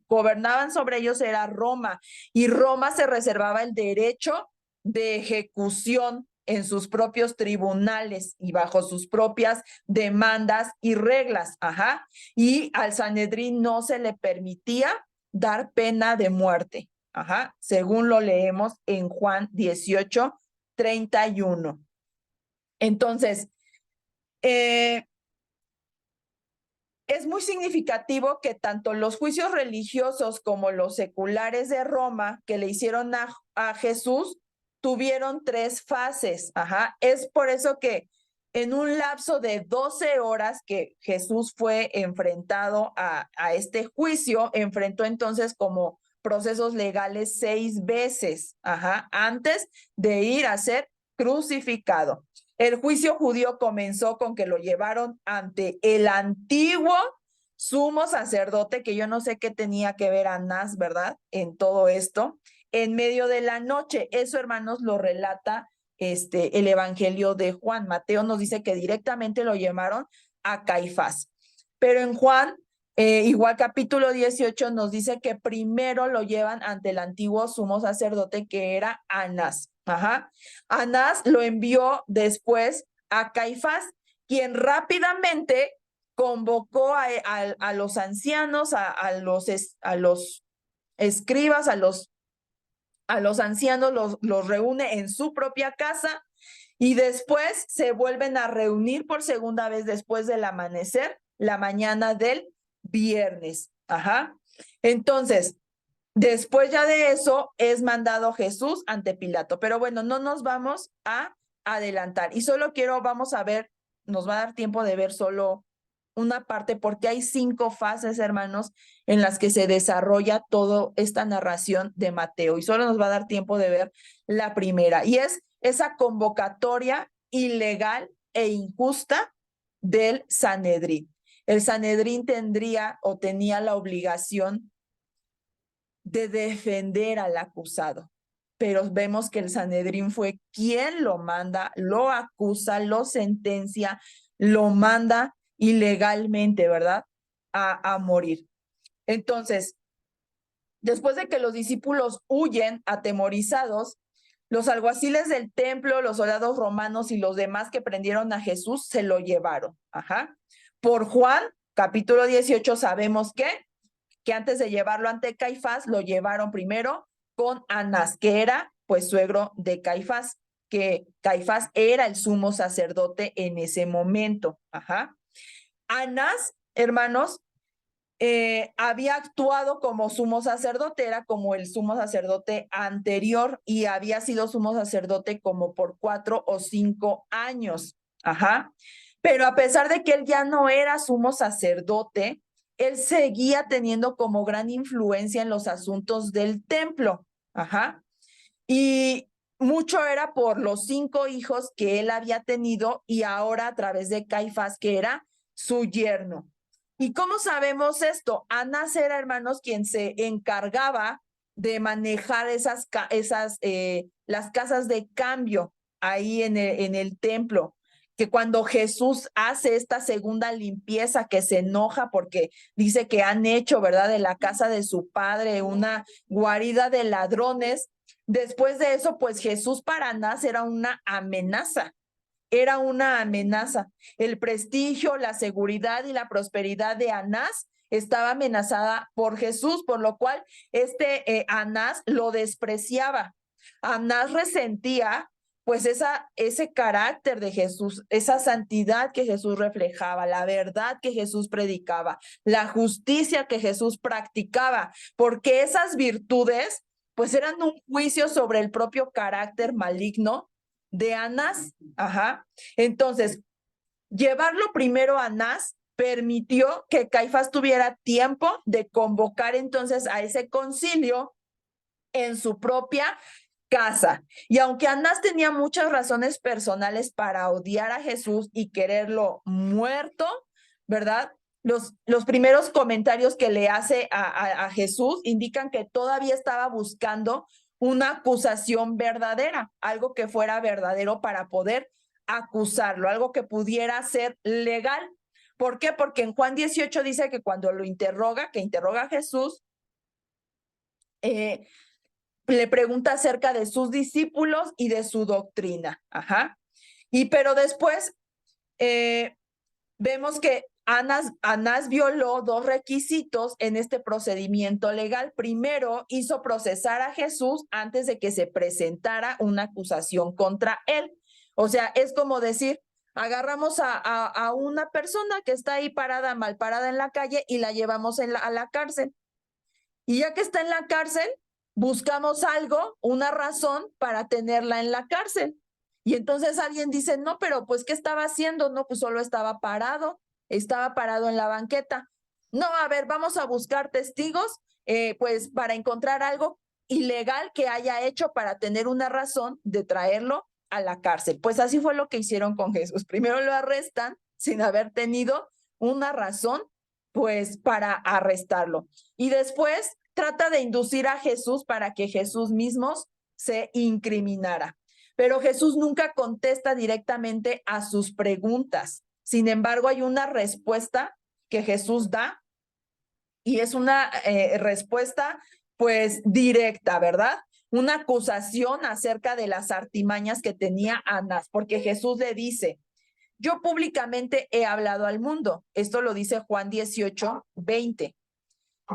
gobernaban sobre ellos era Roma, y Roma se reservaba el derecho de ejecución en sus propios tribunales y bajo sus propias demandas y reglas. Ajá. Y al Sanedrín no se le permitía dar pena de muerte. Ajá. Según lo leemos en Juan 18:31. Entonces, es muy significativo que tanto los juicios religiosos como los seculares de Roma que le hicieron a Jesús tuvieron 3 fases. Ajá. Es por eso que en un lapso de 12 horas que Jesús fue enfrentado a este juicio, enfrentó entonces como procesos legales 6 veces, ajá, antes de ir a ser crucificado. El juicio judío comenzó con que lo llevaron ante el antiguo sumo sacerdote, que yo no sé qué tenía que ver Anás, ¿verdad? En todo esto, en medio de la noche. Eso, hermanos, lo relata el Evangelio de Juan. Mateo nos dice que directamente lo llevaron a Caifás. Pero en Juan, igual capítulo 18, nos dice que primero lo llevan ante el antiguo sumo sacerdote, que era Anás. Ajá. Anás lo envió después a Caifás, quien rápidamente convocó a los ancianos, a los escribas, a los ancianos, los reúne en su propia casa y después se vuelven a reunir por segunda vez después del amanecer, la mañana del viernes. Ajá. Entonces, después ya de eso es mandado Jesús ante Pilato. Pero bueno, no nos vamos a adelantar. Y solo vamos a ver, nos va a dar tiempo de ver solo una parte, porque hay 5 fases, hermanos, en las que se desarrolla toda esta narración de Mateo, y solo nos va a dar tiempo de ver la primera, y es esa convocatoria ilegal e injusta del Sanedrín. El Sanedrín tendría o tenía la obligación de defender al acusado, pero vemos que el Sanedrín fue quien lo manda, lo acusa, lo sentencia, lo manda ilegalmente, ¿verdad? A morir. Entonces, después de que los discípulos huyen atemorizados, los alguaciles del templo, los soldados romanos y los demás que prendieron a Jesús se lo llevaron. Por Juan, capítulo 18, sabemos que antes de llevarlo ante Caifás, lo llevaron primero con Anás, que era pues suegro de Caifás, que Caifás era el sumo sacerdote en ese momento. Anás, hermanos, había actuado como sumo sacerdote, era como el sumo sacerdote anterior, y había sido sumo sacerdote como por 4 o 5 años. Pero a pesar de que él ya no era sumo sacerdote, él seguía teniendo como gran influencia en los asuntos del templo. Y mucho era por los 5 hijos que él había tenido, y ahora a través de Caifás, que era su yerno. ¿Y cómo sabemos esto? Anás era, hermanos, quien se encargaba de manejar las casas de cambio ahí en el templo, que cuando Jesús hace esta segunda limpieza, que se enoja porque dice que han hecho, ¿verdad?, de la casa de su padre una guarida de ladrones. Después de eso, pues Jesús para Anás era una amenaza. Era una amenaza. El prestigio, la seguridad y la prosperidad de Anás estaba amenazada por Jesús, por lo cual Anás lo despreciaba. Anás resentía pues ese carácter de Jesús, esa santidad que Jesús reflejaba, la verdad que Jesús predicaba, la justicia que Jesús practicaba, porque esas virtudes pues eran un juicio sobre el propio carácter maligno de Anás. Entonces, llevarlo primero a Anás permitió que Caifás tuviera tiempo de convocar entonces a ese concilio en su propia casa. Y aunque Anás tenía muchas razones personales para odiar a Jesús y quererlo muerto, ¿verdad? Los primeros comentarios que le hace a Jesús indican que todavía estaba buscando una acusación verdadera, algo que fuera verdadero para poder acusarlo, algo que pudiera ser legal. ¿Por qué? Porque en Juan 18 dice que cuando lo interroga, que interroga a Jesús, le pregunta acerca de sus discípulos y de su doctrina. Pero después vemos que Anás violó 2 requisitos en este procedimiento legal. Primero, hizo procesar a Jesús antes de que se presentara una acusación contra él. O sea, es como decir, agarramos a una persona que está ahí mal parada en la calle, y la llevamos a la cárcel. Y ya que está en la cárcel, buscamos algo, una razón para tenerla en la cárcel. Y entonces alguien dice, no, pero pues, ¿qué estaba haciendo? No, pues solo estaba parado en la banqueta. No, a ver, vamos a buscar testigos, pues para encontrar algo ilegal que haya hecho para tener una razón de traerlo a la cárcel. Pues así fue lo que hicieron con Jesús. Primero lo arrestan sin haber tenido una razón, pues, para arrestarlo. Y después trata de inducir a Jesús para que Jesús mismo se incriminara. Pero Jesús nunca contesta directamente a sus preguntas. Sin embargo, hay una respuesta que Jesús da, y es una respuesta pues directa, ¿verdad? Una acusación acerca de las artimañas que tenía Anás, porque Jesús le dice, yo públicamente he hablado al mundo. Esto lo dice Juan 18:20.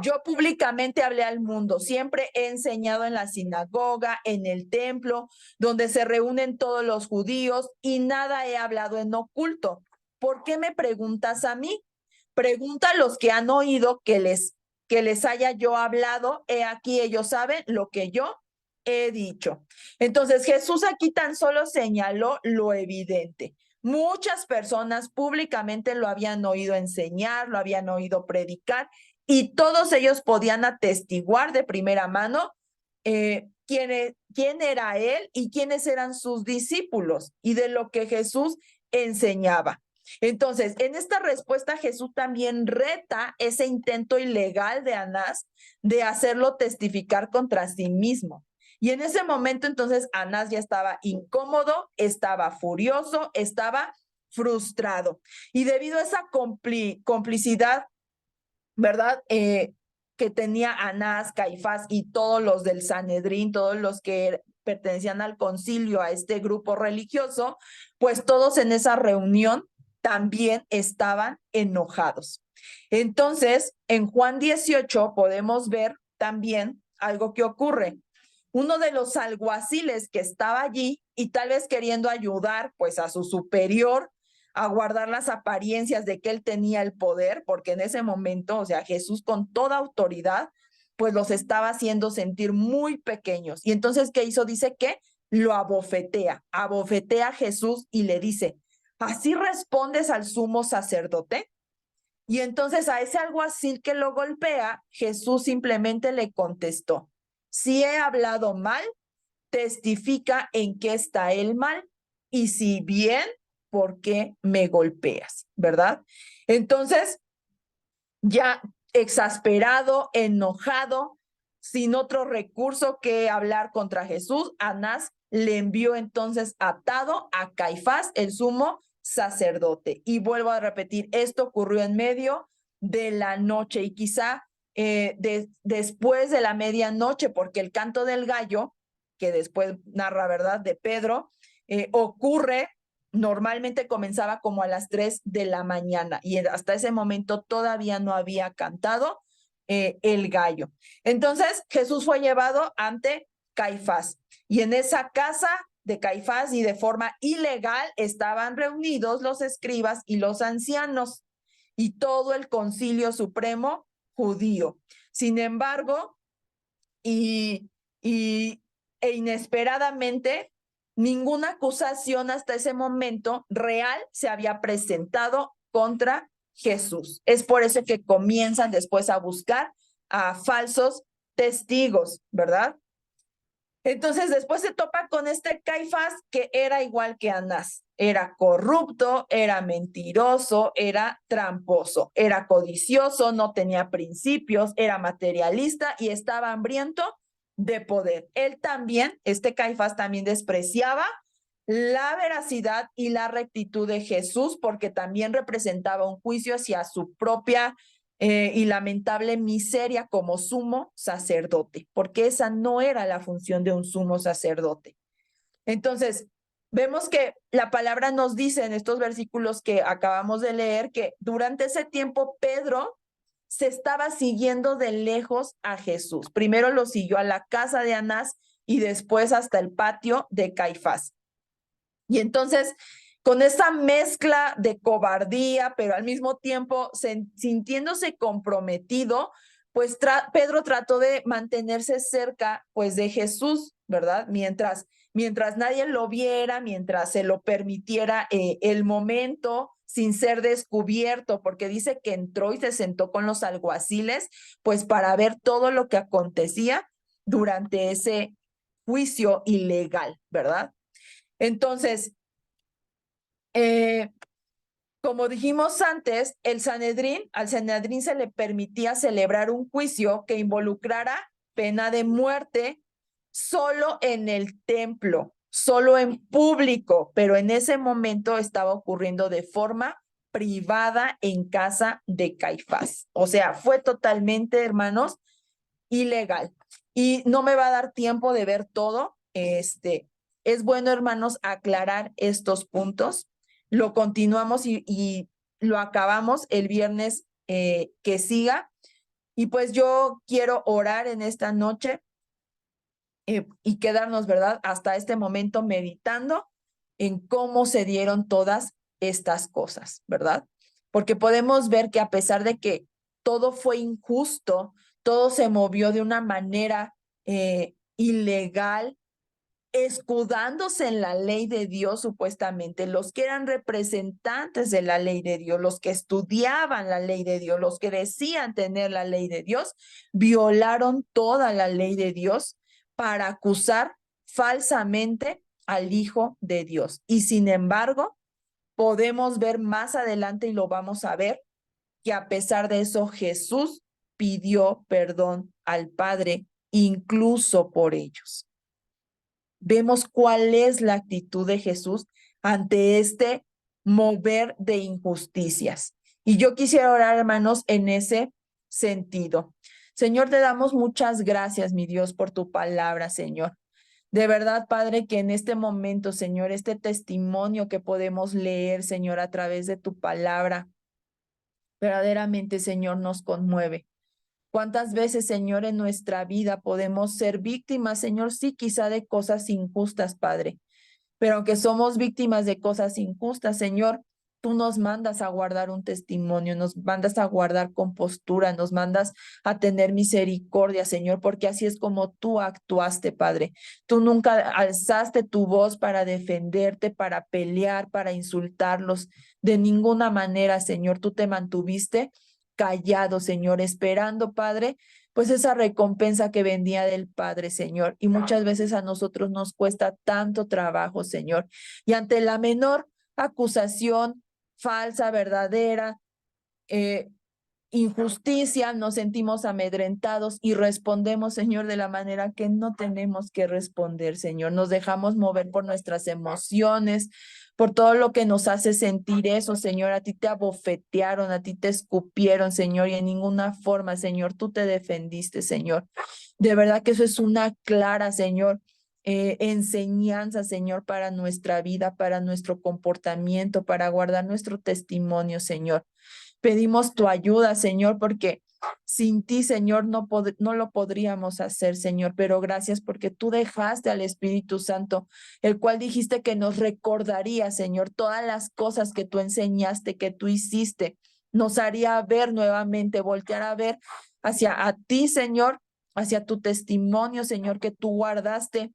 Yo públicamente hablé al mundo, siempre he enseñado en la sinagoga, en el templo, donde se reúnen todos los judíos, y nada he hablado en oculto. ¿Por qué me preguntas a mí? Pregunta a los que han oído que les haya yo hablado. He aquí, ellos saben lo que yo he dicho. Entonces Jesús aquí tan solo señaló lo evidente. Muchas personas públicamente lo habían oído enseñar, lo habían oído predicar, y todos ellos podían atestiguar de primera mano quién era él y quiénes eran sus discípulos y de lo que Jesús enseñaba. Entonces, en esta respuesta Jesús también reta ese intento ilegal de Anás de hacerlo testificar contra sí mismo. Y en ese momento entonces Anás ya estaba incómodo, estaba furioso, estaba frustrado. Y debido a esa complicidad, ¿verdad? Que tenía Anás, Caifás y todos los del Sanedrín, todos los que pertenecían al concilio, a este grupo religioso, pues todos en esa reunión también estaban enojados. Entonces, en Juan 18 podemos ver también algo que ocurre. Uno de los alguaciles que estaba allí y tal vez queriendo ayudar pues a su superior a guardar las apariencias de que él tenía el poder, porque en ese momento, o sea, Jesús con toda autoridad, pues los estaba haciendo sentir muy pequeños. Y entonces, ¿qué hizo? Dice que lo abofetea a Jesús y le dice, ¿así respondes al sumo sacerdote? Y entonces a ese alguacil que lo golpea, Jesús simplemente le contestó, si he hablado mal, testifica en qué está el mal, y si bien, ¿por qué me golpeas? ¿Verdad? Entonces, ya exasperado, enojado, sin otro recurso que hablar contra Jesús, Anás le envió entonces atado a Caifás, el sumo sacerdote. Y vuelvo a repetir, esto ocurrió en medio de la noche y quizá después de la medianoche, porque el canto del gallo, que después narra, ¿verdad?, de Pedro, ocurre. Normalmente comenzaba como a las 3 de la mañana y hasta ese momento todavía no había cantado el gallo. Entonces Jesús fue llevado ante Caifás y en esa casa de Caifás y de forma ilegal estaban reunidos los escribas y los ancianos y todo el concilio supremo judío. Sin embargo, e inesperadamente, ninguna acusación hasta ese momento real se había presentado contra Jesús. Es por eso que comienzan después a buscar a falsos testigos, ¿verdad? Entonces después se topa con este Caifás que era igual que Anás. Era corrupto, era mentiroso, era tramposo, era codicioso, no tenía principios, era materialista y estaba hambriento de poder. Él también, este Caifás también despreciaba la veracidad y la rectitud de Jesús porque también representaba un juicio hacia su propia y lamentable miseria como sumo sacerdote, porque esa no era la función de un sumo sacerdote. Entonces, vemos que la palabra nos dice en estos versículos que acabamos de leer que durante ese tiempo Pedro se estaba siguiendo de lejos a Jesús. Primero lo siguió a la casa de Anás y después hasta el patio de Caifás. Y entonces, con esa mezcla de cobardía, pero al mismo tiempo sintiéndose comprometido, pues Pedro trató de mantenerse cerca, pues, de Jesús, ¿verdad? Mientras nadie lo viera, mientras se lo permitiera el momento, sin ser descubierto, porque dice que entró y se sentó con los alguaciles, pues, para ver todo lo que acontecía durante ese juicio ilegal, ¿verdad? Entonces, como dijimos antes, al Sanedrín se le permitía celebrar un juicio que involucrara pena de muerte solo en el templo, solo en público, pero en ese momento estaba ocurriendo de forma privada en casa de Caifás. O sea, fue totalmente, hermanos, ilegal. Y no me va a dar tiempo de ver todo. Es bueno, hermanos, aclarar estos puntos. Lo continuamos y lo acabamos el viernes que siga. Y pues yo quiero orar en esta noche y quedarnos, ¿verdad? Hasta este momento meditando en cómo se dieron todas estas cosas, ¿verdad? Porque podemos ver que a pesar de que todo fue injusto, todo se movió de una manera ilegal, escudándose en la ley de Dios supuestamente, los que eran representantes de la ley de Dios, los que estudiaban la ley de Dios, los que decían tener la ley de Dios, violaron toda la ley de Dios para acusar falsamente al Hijo de Dios. Y sin embargo, podemos ver más adelante y lo vamos a ver, que a pesar de eso Jesús pidió perdón al Padre incluso por ellos. Vemos cuál es la actitud de Jesús ante este mover de injusticias. Y yo quisiera orar, hermanos, en ese sentido. Señor, te damos muchas gracias, mi Dios, por tu palabra, Señor. De verdad, Padre, que en este momento, Señor, este testimonio que podemos leer, Señor, a través de tu palabra, verdaderamente, Señor, nos conmueve. ¿Cuántas veces, Señor, en nuestra vida podemos ser víctimas, Señor, sí, quizá de cosas injustas, Padre? Pero aunque somos víctimas de cosas injustas, Señor, tú nos mandas a guardar un testimonio, nos mandas a guardar compostura, nos mandas a tener misericordia, Señor, porque así es como tú actuaste, Padre. Tú nunca alzaste tu voz para defenderte, para pelear, para insultarlos. De ninguna manera, Señor, tú te mantuviste callado, Señor, esperando, Padre, pues esa recompensa que venía del Padre, Señor. Y muchas veces a nosotros nos cuesta tanto trabajo, Señor. Y ante la menor acusación falsa, verdadera, injusticia, nos sentimos amedrentados y respondemos, Señor, de la manera que no tenemos que responder, Señor. Nos dejamos mover por nuestras emociones, por todo lo que nos hace sentir eso, Señor. A ti te abofetearon, a ti te escupieron, Señor, y en ninguna forma, Señor, tú te defendiste, Señor. De verdad que eso es una clara, Señor, enseñanza, Señor, para nuestra vida, para nuestro comportamiento, para guardar nuestro testimonio, Señor. Pedimos tu ayuda, Señor, porque sin ti, Señor, no lo podríamos hacer, Señor, pero gracias porque tú dejaste al Espíritu Santo, el cual dijiste que nos recordaría, Señor, todas las cosas que tú enseñaste, que tú hiciste, nos haría ver nuevamente, voltear a ver hacia a ti, Señor, hacia tu testimonio, Señor, que tú guardaste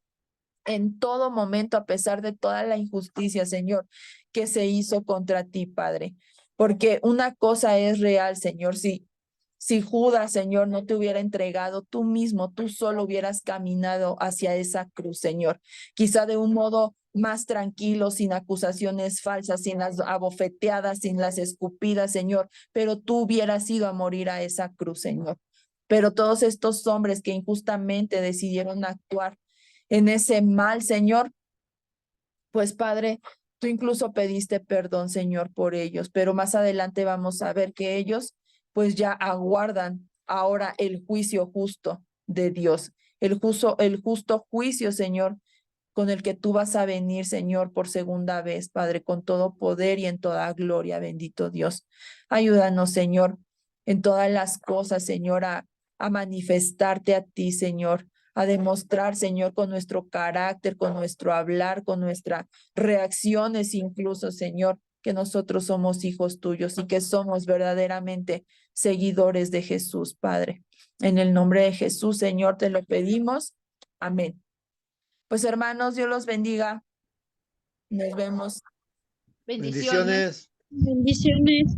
en todo momento, a pesar de toda la injusticia, Señor, que se hizo contra ti, Padre. Porque una cosa es real, Señor, si Judas, Señor, no te hubiera entregado tú mismo, tú solo hubieras caminado hacia esa cruz, Señor. Quizá de un modo más tranquilo, sin acusaciones falsas, sin las abofeteadas, sin las escupidas, Señor, pero tú hubieras ido a morir a esa cruz, Señor. Pero todos estos hombres que injustamente decidieron actuar en ese mal, Señor, pues Padre, tú incluso pediste perdón, Señor, por ellos, pero más adelante vamos a ver que ellos pues ya aguardan ahora el juicio justo de Dios, el justo juicio, Señor, con el que tú vas a venir, Señor, por segunda vez, Padre, con todo poder y en toda gloria, bendito Dios. Ayúdanos, Señor, en todas las cosas, Señor, a manifestarte a ti, Señor, a demostrar, Señor, con nuestro carácter, con nuestro hablar, con nuestras reacciones, incluso, Señor, que nosotros somos hijos tuyos y que somos verdaderamente seguidores de Jesús, Padre. En el nombre de Jesús, Señor, te lo pedimos. Amén. Pues hermanos, Dios los bendiga. Nos vemos. Bendiciones. Bendiciones.